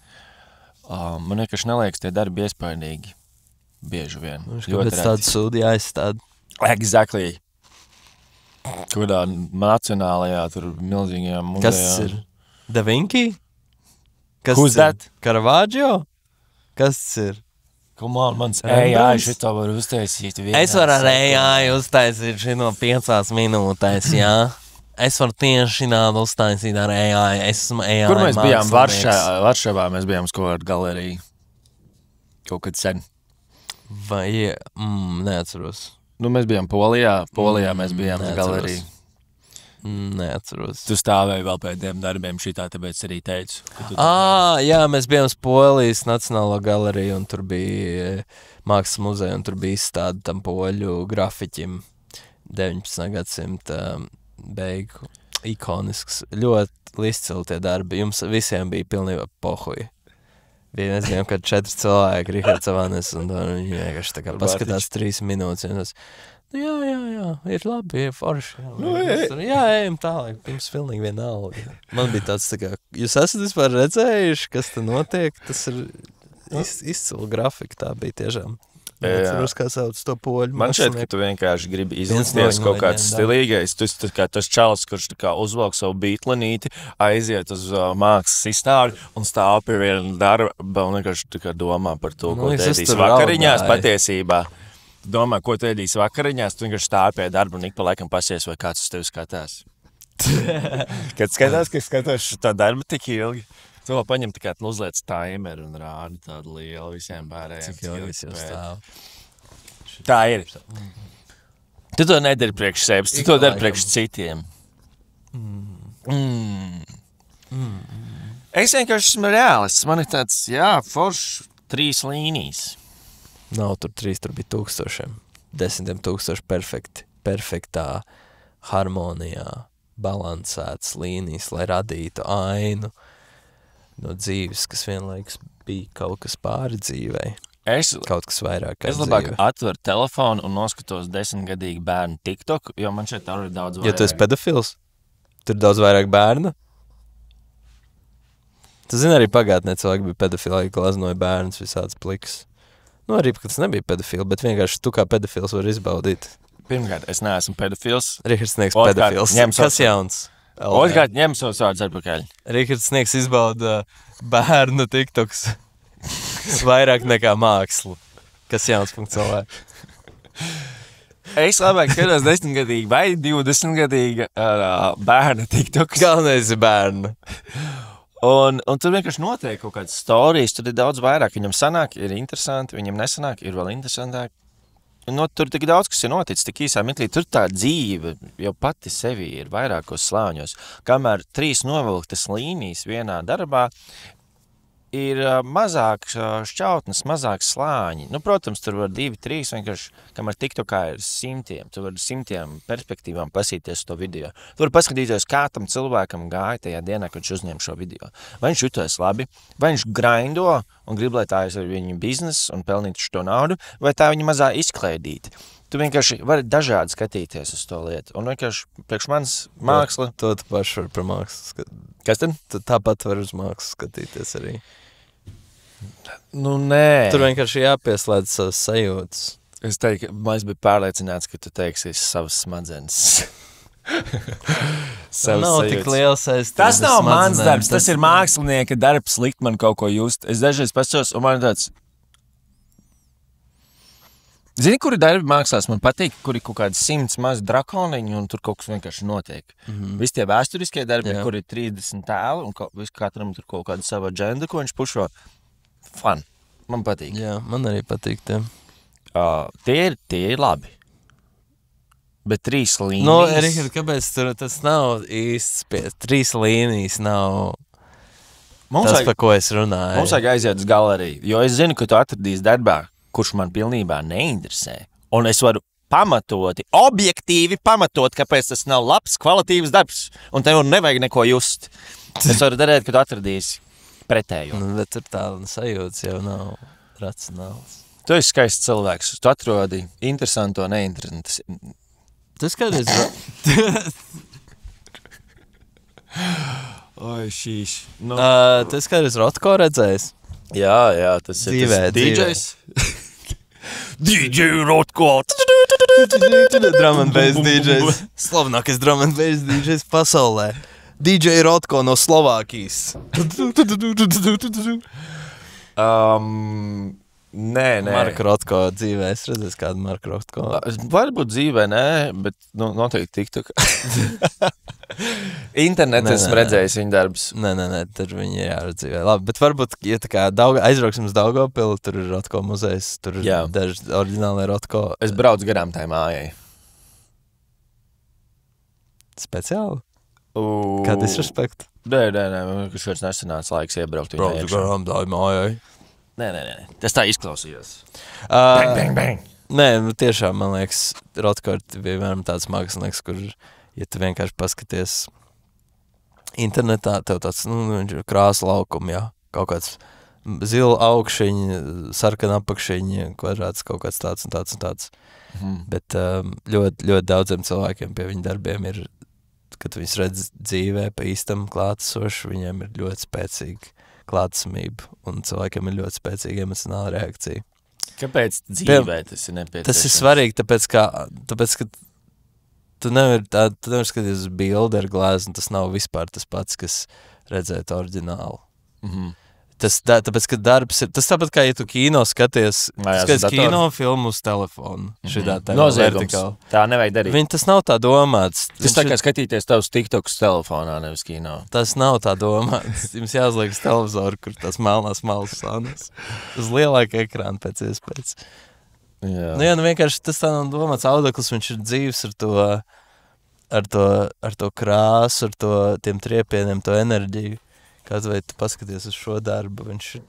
Man vienkārši neliekas tie darbi iespaidīgi. Bieži vien. Kāpēc tādu sūdi jāizstāda? Exactly. Kurā nacionālajā, tur milzīgajā muzejā. Kas tas ir? Da Vinci? Who's that? Caravaggio? Kas tas ir? Come on, mans AI šito var uztaisīt. Es varu ar AI uztaisīt šino 5 minūtēs, jā. Es varu tieši šinādu uztaisīt ar AI. Es esmu AI Kur mēs bijām? mākslinieks. Varšavā mēs bijām uz kaut kādu galeriju. Kaut kad sen. Vai, neatceros. Mēs bijām Polijā. Polijā mēs bijām uz galeriju. Neatceros. Tu stāvēji vēl pēc tiem darbiem šitā, tāpēc arī teicu. Jā, mēs bijām uz Polijas Nacionālo galeriju, un tur bija mākslas muzeja, un tur bija izstāde tam poļu grafiķim 19. gadsimta beigu. Ikonisks. Ļoti izcili tie darbi. Jums visiem bija pilnībā pohuji. Mēs bijām kā 4 cilvēki, Rihards Avanes, un viņi vienkārši tā kā paskatās 3 minūtes, un tas, jā, ir labi, ir forši. Jā, ejam tālāk, pirms pilnīgi vienalga. Man bija tāds tā kā, jūs esat vispār redzējuši, kas te notiek? Tas ir izcili grafika, tā bija tiešām. Neatceros, kā sauc to poļu. Man šķiet, ka tu vienkārši gribi izlikties kaut kāds stilīgais. Tu esi tas čalis, kurš uzvalk savu bītlenīti, aiziet uz mākslas izstādi un stāv pie viena darba un vienkārši domā par to, ko tēdīs vakariņās patiesībā. Domā, ko tēdīs vakariņās, tu vienkārši stāv pie darba un ik pa laikam pasies, vai kāds uz tevi skatās. Kad skatās, ka skatās tā darba tik ilgi. Tu vēl paņem tikai uzliec timeru un rādi tādu lielu visiem pārējiem. Cik ilgi es jau stāvu. Tā ir. Tu to nedari priekš sevis, tu to dari priekš citiem. Es vienkārši esmu reālists. Man ir tāds, foršs 3 līnijas. Nav tur 3, tur bija 1000. 10 000 perfektā harmonijā balansētas līnijas, lai radītu ainu no dzīves, kas vienlaikus bija kaut kas pāri dzīvei. kaut kas vairāk kā Es labāk atveru telefonu un noskatos 10-gadīgu bērnu TikTok, jo man šeit arī daudz vairāk. Ja tu esi pedofils, tur daudz vairāk bērnu. Tu zini, arī pagātnē cilvēki bija pedofili, glaznoja bērnus visāds pliks. Nu, arī, ka tas nebija pedofili, bet vienkārši tu kā pedofils var izbaudīt. Pirmkārt, es neesmu pedofils. Rihards Sniegs pedofils. Kas jauns? Otrkārt, ņem savus vārdus atpakaļ. Rihards Sniegs izbauda bērnu TikToks vairāk nekā mākslu. Kas jauns .lv. Es labāk skatos 10-gadīgi vai 20-gadīga bērna TikToks. Galvenais ir bērnu. Un tur vienkārši notiek kaut kādas storijas, tur ir daudz vairāk. Viņam sanāk, ir interesanti, viņam nesanāk, ir vēl interesantāk. Tur tik daudz, kas ir noticis, tik īsā mirklī. Tur tā dzīve jau pati sevi ir vairākos slāņos. Kamēr 3 novilktas līnijas vienā darbā, ir mazāk šķautnes, mazāk slāņi. Nu, protams, tur var 2, 3, vienkārši, kamēr TikTokā ir 100. Tu vari 100 perspektīvām pasīties to video. Tu vari paskatīties, kā tam cilvēkam gāja tajā dienā, kad viņš uzņem šo video. Vai viņš jutos labi, vai viņš grindo un grib, lai tā ir viņa biznes un pelnītu šo naudu, vai tā viņa mazā izklaidīti. Tu vienkārši vari dažādi skatīties uz to lietu. Un vienkārši priekš manis māksla. To tu paši vari par mākslu skatīties. Kas tad? Tu tāpat vari uz mākslu skatīties arī. Nu, nē. Tur vienkārši jāpieslēdz savas sajūtas. Es teiktu, es biju pārliecināts, ka tu teiksi savas smadzenes. Nav tik liels saistības. Tas nav mans darbs, tas ir mākslinieka darbs likt man kaut ko just. Es dažreiz pastos, un man tāds... Zini, kuri darbi mākslās man patīk, kuri kaut kādi 100 mazi drakoniņi un tur kaut kas vienkārši notiek. Visi tie vēsturiskie darbi, kur ir 30 tēli un katram tur kaut kāda sava dženda, ko viņš pušo. Fun. Man patīk. Jā, man arī patīk tie. Tie ir labi. Bet 3 līnijas... Nu, Rihard, kāpēc tur tas nav īsts 3 līnijas nav tas, par ko es runāju? Mums vajag aiziet uz galeriju, jo es zinu, ka tu atradīsi darbā, kurš man pilnībā neinteresē. Un es varu objektīvi pamatot, kāpēc tas nav labs, kvalitīvs darbs. Un tev nevajag neko just. Es varu darīt, ka tu atradīsi pretējo. Nu, bet tur tā sajūtas jau nav racionāls. Tu esi skaists cilvēks. Tu atrodi interesanto, neinteresantu. Tu skaties... Oi, šīš. Nu. Tu skaties Rotko redzējis? Jā, tas ir dzīvē, tas DJs. DJ Rotko. Drum and bass DJs. Slavenākais drum and bass DJs pasaulē. DJ Rotko no Slovākijas. Nē. Marka Rotko dzīvē. Es redzēju kādu Marka Rotko. Varbūt dzīvē, nē, bet noteikti TikTok. Internetā esmu redzējis viņa darbus. Nē, tur viņi ir jāredzīvē. Labi, bet varbūt, ja tā kā aizbrauksim uz Daugavpilu, tur ir Rotko muzejs, tur ir daži oriģināli Rotko. Es braucu garām tai mājai. Speciāli? Kā disrespekt? Nē, ka šāds nesanāca laiks iebraukt viņā iekšā. Braucu garām tai mājai. Nē. Tas tā izklausījās. Bang. Nē, tiešām, man liekas, Rotko bija vienam tāds mākslinieks, kur... Ja tu vienkārši paskaties internetā, tev tāds, viņš ir krāsa laukumi, jā. Kaut kāds zila augšiņa, sarkana apakšiņa, kvadrāts, kaut kāds tāds un tāds. Bet ļoti, ļoti daudziem cilvēkiem pie viņa darbiem ir, kad viņus redz dzīvē pa īstam klātesoši, viņiem ir ļoti spēcīga klātesamība un cilvēkiem ir ļoti spēcīga emocionāla reakcija. Kāpēc dzīvē tas ir nepieciešams? Tas ir svarīgi, tāpēc, ka Tu nevar skatīties uz bildi ar glāzi, un tas nav vispār tas pats, kas redzēt oriģinālu. Tāpēc, ka darbs ir... Tas tāpat kā, ja tu kino skaties kino filmu uz telefonu. Noziegums. Tā nevajag darīt. Tas nav tā domāts. Tas tā kā skatīties tavs TikToks telefonā, nevis kino. Tas nav tā domāts. Jums jāuzliek uz televizoru, kur tās melnās malas slānas. Uz lielāku ekrānu pēc iespējas. Jā. Vienkārši tas tā nav domāts audeklis, viņš ir dzīvs ar to krāsu, ar tiem triepieniem, to enerģiju. Kāds vai tu paskaties uz šo darbu, viņš ir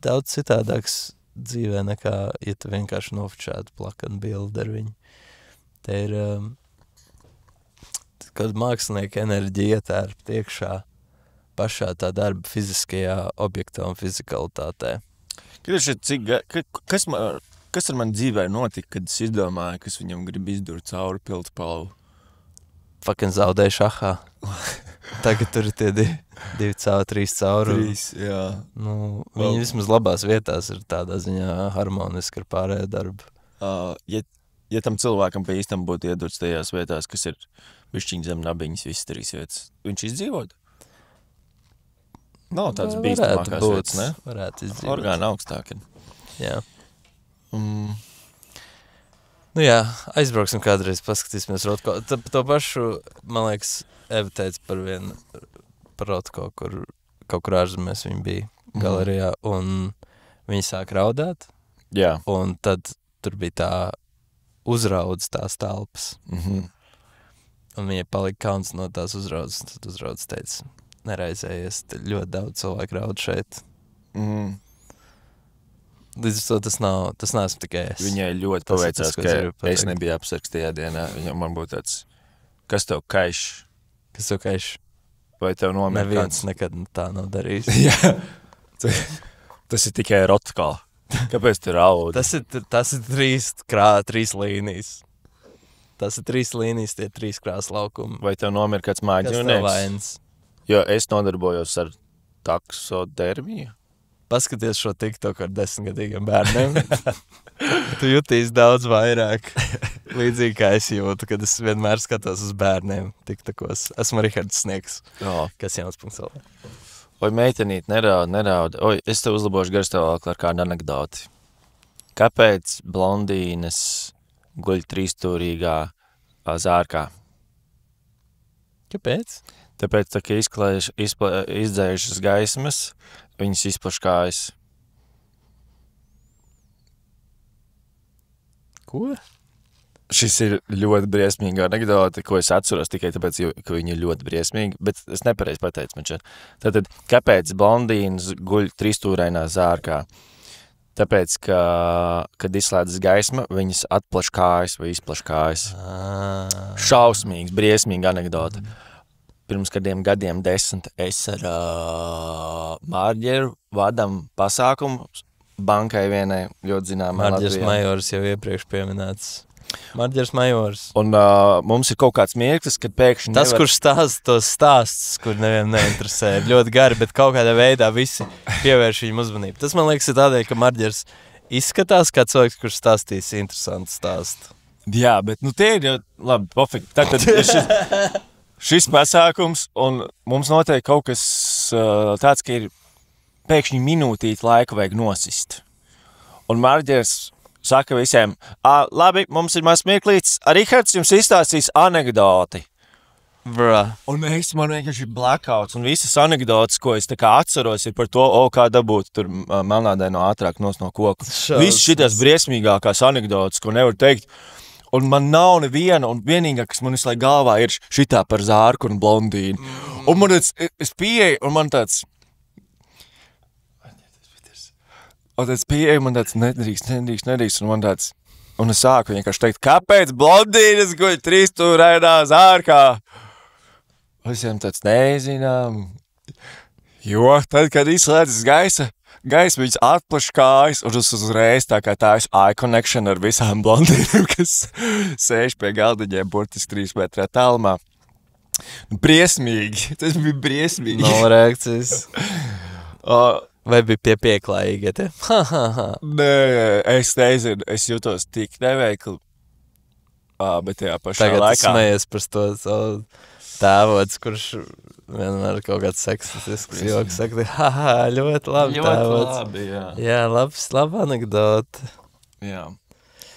daudz citādāks dzīvē nekā, ja tu vienkārši nofočētu plakanu bildi ar viņu. Te ir kad mākslinieka enerģija ietērpt iekšā pašā tā darba fiziskajā objektā un fizikalitātē. Kas ar mani dzīvē notika, kad es izdomāju, kas viņam grib izdurt cauri Pildspalvu? Fucking zaudēju šahā. Tagad tur ir tie 2 cauri, 3 cauri. 3, jā. Nu, viņi vismaz labās vietās ir tādā ziņā harmoniski ar pārējo darbu. Ja tam cilvēkam pa īstam būtu iedurts tajās vietās, kas ir bišķiņ zem nabiņas, visas 3 vietas, viņš izdzīvot? Nav tāds bīstamākās vietas, ne? Varētu izdzīvot. Orgāna augstāk. Jā. Nu jā, aizbrauksim kādreiz, paskatīsimies Rotko. To pašu, man liekas, Eva teica par Rotko, kur kaut kur ārzemēs viņa bija galerijā, un viņi sāk raudāt. Jā. Un tad tur bija tā uzraudas tās telpas. Un viņai palika kauns no tās uzraudas, un tad uzraudas teica, neraizējies, ļoti daudz cilvēku raud šeit. Līdz ar to tas neesmu tikai es. Viņai ļoti paveicās, ka es nebiju apsargs tajā dienā. Viņam man būtu tāds, kas tev kaiš? Kas tev kaiš? Vai tev nomir kāds? Neviens nekad tā nav darījis. Jā. Tas ir tikai Rotko. Kāpēc tu raudi? Tas ir 3 līnijas. Tas ir 3 līnijas, tie 3 krāsa laukumi. Vai tev nomir kāds mājdzīvnieks? Kas tev vainas? Jo es nodarbojos ar taksodermiju. Paskaties šo TikTok ar 10-gadīgiem bērniem. Tu jutīsi daudz vairāk. Līdzīgi kā es jūtu, kad es vienmēr skatos uz bērniem TikTokos. Esmu Rihards Sniegs. Kas jauns.lv. Oi, meitenīt, neraud. Oi, es tev uzlabošu garstāvokli ar kādu anekdoti. Kāpēc blondīnes guļ 3-stūrīgā zārkā? Kāpēc? Tāpēc, ka izdzējušas gaismas, viņas izplaškājas. Ko? Šis ir ļoti briesmīga anekdote, ko es atceros tikai tāpēc, ka viņi ir ļoti briesmīgi, bet es nepareizi pateicu man šeit. Tātad, kāpēc blondīnas guļ 3-stūrainā zārkā? Tāpēc, ka, kad izslēdzas gaisma, viņas atplaškājas vai izplaškājas. Šausmīgs, briesmīga anekdote. Pirms kādiem gadiem 10 es ar Mārģeru vadam pasākumu bankai vienai ļoti zināmā Mārģers Majors jau iepriekš pieminēts. Mārģers Majors. Un mums ir kaut kāds mirklis, kad pēkšņi tas, kurš stāsta tos stāstus, kur nevienam neinteresē, ir ļoti gari, bet kaut kādā veidā visi pievērš viņam uzmanību. Tas, man liekas, ir tādēļ, ka Mārģers izskatās kā cilvēks, kurš stāstīs interesantu stāstu. Jā, bet nu tie ir jau labi, pofīgi. Tātad šis pasākums, un mums noteikti kaut kas tāds, ka ir pēkšņi minūtīt laiku vajag nosist. Un Mārģers saka visiem, labi, mums ir maz mirklīts, Rihards jums izstāstīs anekdoti. Un man vienkārši ir blackouts, un visas anekdotas, ko es tā kā atceros, ir par to, kā dabūt tur melnādaino ātrāk nos no koku. Viss šitās briesmīgākās anekdotas, ko nevar teikt. Un man nav neviena, un vienīgā, kas man visu laiku galvā ir šitā par zārku un blondīnu. Un man tāds, es pieeju, un man tāds, nedrīkst, un man tāds, un es sāku vienkārši teikt, kāpēc blondīnas guļ 3-stūrainā zārkā? Visiem tāds nezinām, jo tad, kad izslēdzas gaisa, viņas atplaškājas, un es uzreiz tā kā tā eye connection ar visām blondīniem, kas sēž pie galdiņiem burtiski 3 metrā tālumā. Briesmīgi, tas bija briesmīgi. Nav reakcijas. Vai bija pieklājīgi, te? Nē, es nezinu, es jūtos tik neveikli, bet tajā pašā tagad laikā. Tagad smējies par to savu tēvots, kurš vienmēr kaut kāds seksistisks joks saka, ļoti labi tēvots. Labi, jā. Jā, laba anekdote. Jā.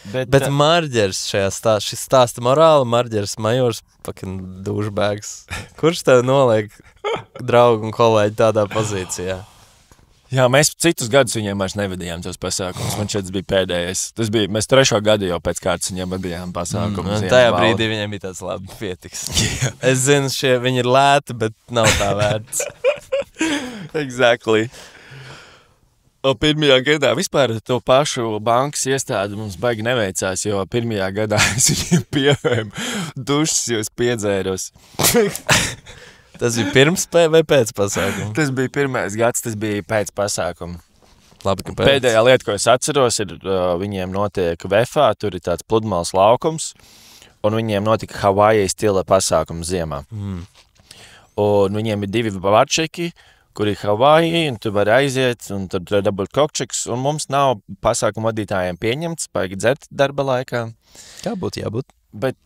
Bet Mārģers šis stāsta morāli, Mārģers Majors, fucking douchebags. Kurš tev noliek draugu un kolēģi tādā pozīcijā? Jā, mēs citus gadus viņiem vairs nevedījām tos pasākumus. Man šeit bija pēdējais. Mēs 3. gadu jau pēc kārtas viņiem vadījām pasākumus. Tajā brīdī viņiem bija tāds labi pietiks. Es zinu, viņi ir lēti, bet nav tā vērts. Exactly. Pirmajā gadā vispār to pašu bankas iestādi mums baigi neveicās, jo pirmajā gadā es viņiem pievējumu dušas jūs piedzēros. Tas bija pirms vai pēc pasākuma? Tas bija pirmais gads, tas bija pēc pasākuma. Labi, kāpēc? Pēdējā lieta, ko es atceros, ir viņiem notiek Vefā, tur ir tāds pludmales laukums, un viņiem notika Havajai stila pasākums ziemā. Un viņiem ir 2 barčeki, kur ir Havaji, un tu vari aiziet, un tur dabūt kokčiks, un mums nav pasākumu vadītājiem pieņemts, paigi dzert darba laikā. Kā būtu jābūt? Bet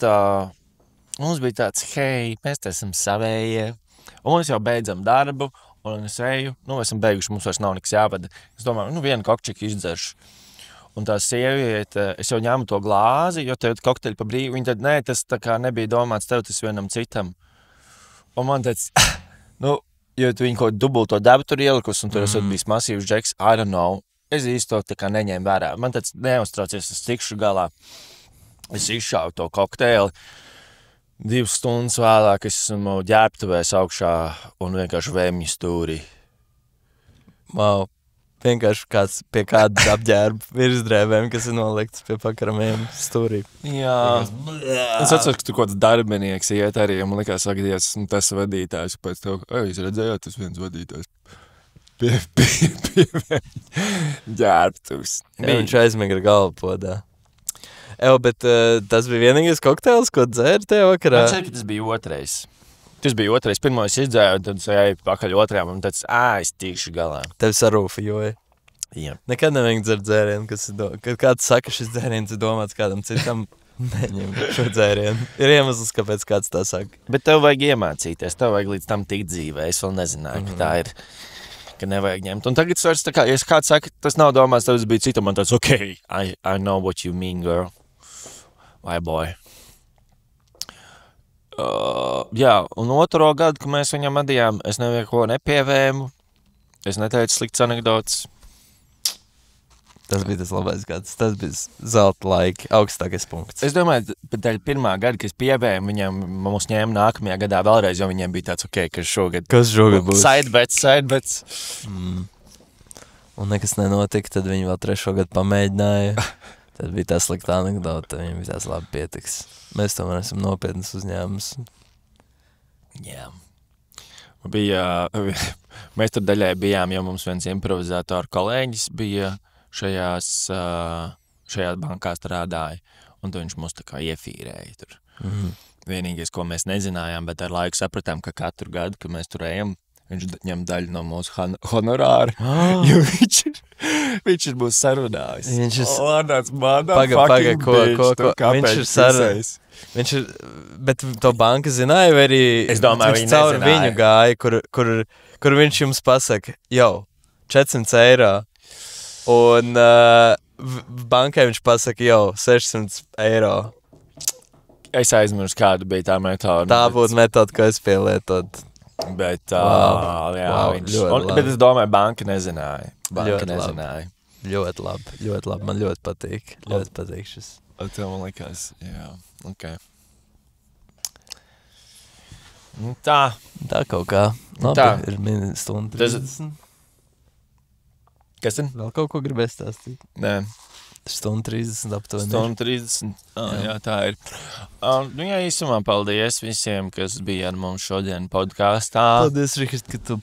mums bija tāds, hei, mēs te esam savējie, un mēs jau beidzam darbu, un es eju, esam beiguši, mums vairs nav nekas jāvada. Es domāju, vienu kokčiku izdzeršu. Un tā sieviete, es jau ņēmu to glāzi, jo tev kokteļi pa brīvu, viņa tad, nē, tas tā kā nebija domāts tev, tas vienam citam. Un man tāds, jo tu viņu kaut dubulto debu tur ielikus, un tur esot bijis masīvs džeks, I don't know, es īsti to tā kā neņēmu vērā. Man tāds neuztraucies, es tikšu galā. Es izšāvu to kokteili, 2 stundas vēlāk es esmu ģērbtuvēs augšā un vienkārši vēmju stūrī. Wow. Vienkārši kāds pie kāda apģērba virsdrēvēm, kas ir nolikts pie pakaramiem stūrī. Jā. Es atceros, ka tu kaut kāds darbinieks iet arī, un man likās, saka, Dievs, esmu tas vadītājs. Pēc tev, jūs redzējāt, tas viens vadītājs. Pie ģērbtuvs. Viņš aizmigra galvapodā. Bet tas bija vienīgais kokteils, ko dzēri tajā vakarā? Man šeit, ka tas bija otrais. Tas bija otrais. Pirmo es izdzēju, un tad es eju pakaļ otrajām, un tad es tikšu galā. Tev sarūfijoja? Jā. Nekad nevajag dzert dzērienu, kad kāds saka, šis dzēriens ir domāts kādam citam, neņem šo dzērienu. Ir iemesls, kāpēc kāds tā saka. Bet tev vajag iemācīties, tev vajag līdz tam tikt dzīvē. Es vēl nezināju, ka tā ir, ka nevajag ņemt. Un tagad es tā kā, ja kāds saka, tas nav domāts, tev tas bija citam, man tāds, okay, I know what you mean, girl. Vai boy. Jā, un otro gadu, kad mēs viņam adījām, es nevieko nepievēmu, es neteicu slikts anekdots. Tas bija tas labais gads, tas bija zelta laika augstākais punkts. Es domāju, bet pirmā gada, kad es pievēmu, viņam mūs ņēma nākamajā gadā vēlreiz, jo viņiem bija tāds, okay, Kas šogad būs? Side bets. Un nekas nenotika, tad viņi vēl 3. gadu pamēģināja. Tad bija tā slikta anekdota, viņiem bija tās labi pietiks. Mēs tomēr esam nopietnas uzņēmums. Jā. Mēs tur daļai bijām, jo mums viens improvizātoru kolēģis bija šajā bankā strādāja, un tad viņš mūs tā kā iefīrēja tur. Vienīgais, ko mēs nezinājām, bet ar laiku sapratām, ka katru gadu, kad mēs tur ejam, viņš ņem daļu no mūsu honorāra, jo viņš ir mūs sarunājis. Viņš ir, bet to banka zināja, vai arī es domāju, viņš caur viņu gāja, kur viņš jums pasaka, 400 eiro, un bankai viņš pasaka, 600 eiro. Es aizmirsu, kāda bija tā metoda. Tā būtu metoda, ko es pielietotu. Bet, Ļoti labi. Bet es domāju, banka nezināja. Ļoti labi. Man ļoti patīk. Ļoti patīk šis. Tev man likās, jā, ok. Tā. Tā kaut kā. Labi, Tā. Ir stundu 30. Kas ir? Vēl kaut ko gribēs stāstīt? Nē. Stundu 30 aptuveni. Stundu 30. Jā, tā ir. Jā, īsumā paldies visiem, kas bija ar mums šodien podkāstā. Paldies, Rihard, ka tu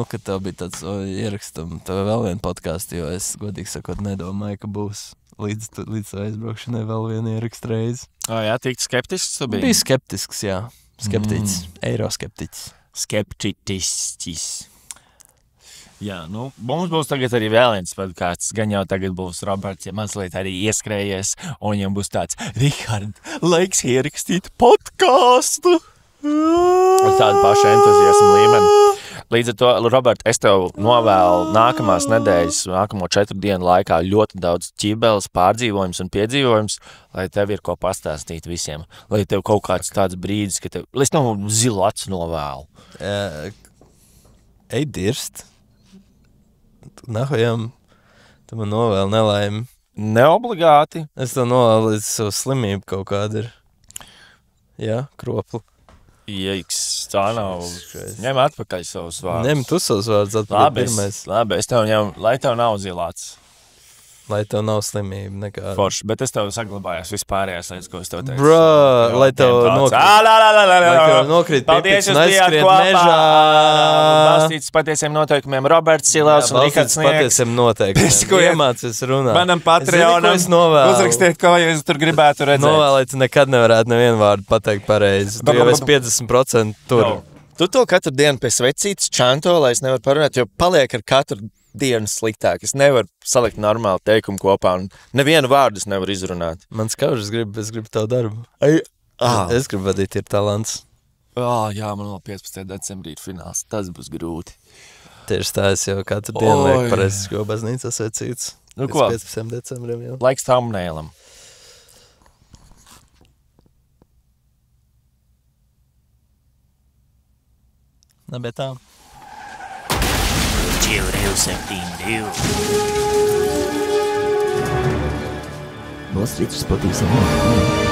ka tev bija tāds ierakstam tev vēl vienu podkāstu, jo es godīgi sakot nedomāju, ka būs līdz aizbraukšanai vēl vienu ierakstu reizi. Jā, tik skeptisks tu biji? Bija skeptisks, jā. Skeptiķis. Eiroskeptiķis. Skeptiķis. Jā, mums būs tagad arī vēl viens podkāsts, gan jau tagad būs Roberts, ja mazliet arī ieskrējies, un viņam būs tāds, Rihard, laiks ierakstīt podkāstu. Ar tādu pašu entuziasmu līmeni. Līdz ar to, Robert, es tev novēlu nākamās nedēļas, nākamo 4 dienu laikā ļoti daudz ķibeles, pārdzīvojums un piedzīvojums, lai tev ir ko pastāstīt visiem. Lai tev kaut kāds tāds brīdis, ka tev, lai es nav zilu acu novēlu. Ej dirst. Nahojam, tu man novēl nelaimi. Neobligāti. Es to novēlu līdz savu slimību kaut kāda ir. Jā, kroplu. Jeiks, tā nav. Ņem atpakaļ savus vārdus. Ņem tu savus vārdus atpakaļ pirmais. Labi, es tev ņemu, lai tev nav zilāts. Lai tev nav slimība nekāda. Forši, bet es tev saglabājos vispārējās lietas, ko es tev teicu. Bro, lai tev nokrīt Paldies, pipiks un jūs bijāt aizskriet kopā. mežā. Balstīts patiesiem noteikumiem Roberts Silavs un Rihards Sniegs. Patiesiem noteikumiem. Iemācies runāt. Manam Patreonam uzrakstiet, ko jūs tur gribētu redzēt. Novēlēt, tu nekad nevarētu nevienu vārdu pateikt pareizi. Tu jau esi 50% tur. Tu to katru dienu pie svecītes čanto, lai es nevaru parunāt, jo paliek ar katru dienu sliktāk. Es nevaru salikt normālu teikumu kopā un nevienu vārdu es nevaru izrunāt. Mans kaužs es gribu tavu darbu. Es gribu vadīt, ir talants. Jā, man vēl 15. decembrī ir fināls. Tas būs grūti. Tieši tā, es jau katru dienu lieku pareizes, ko baznīcā svecītes. Nu ko? 15. decembrim jau. Laiks thumbnailam. Bet tā. Balstīts uz patiesiem notikumiem.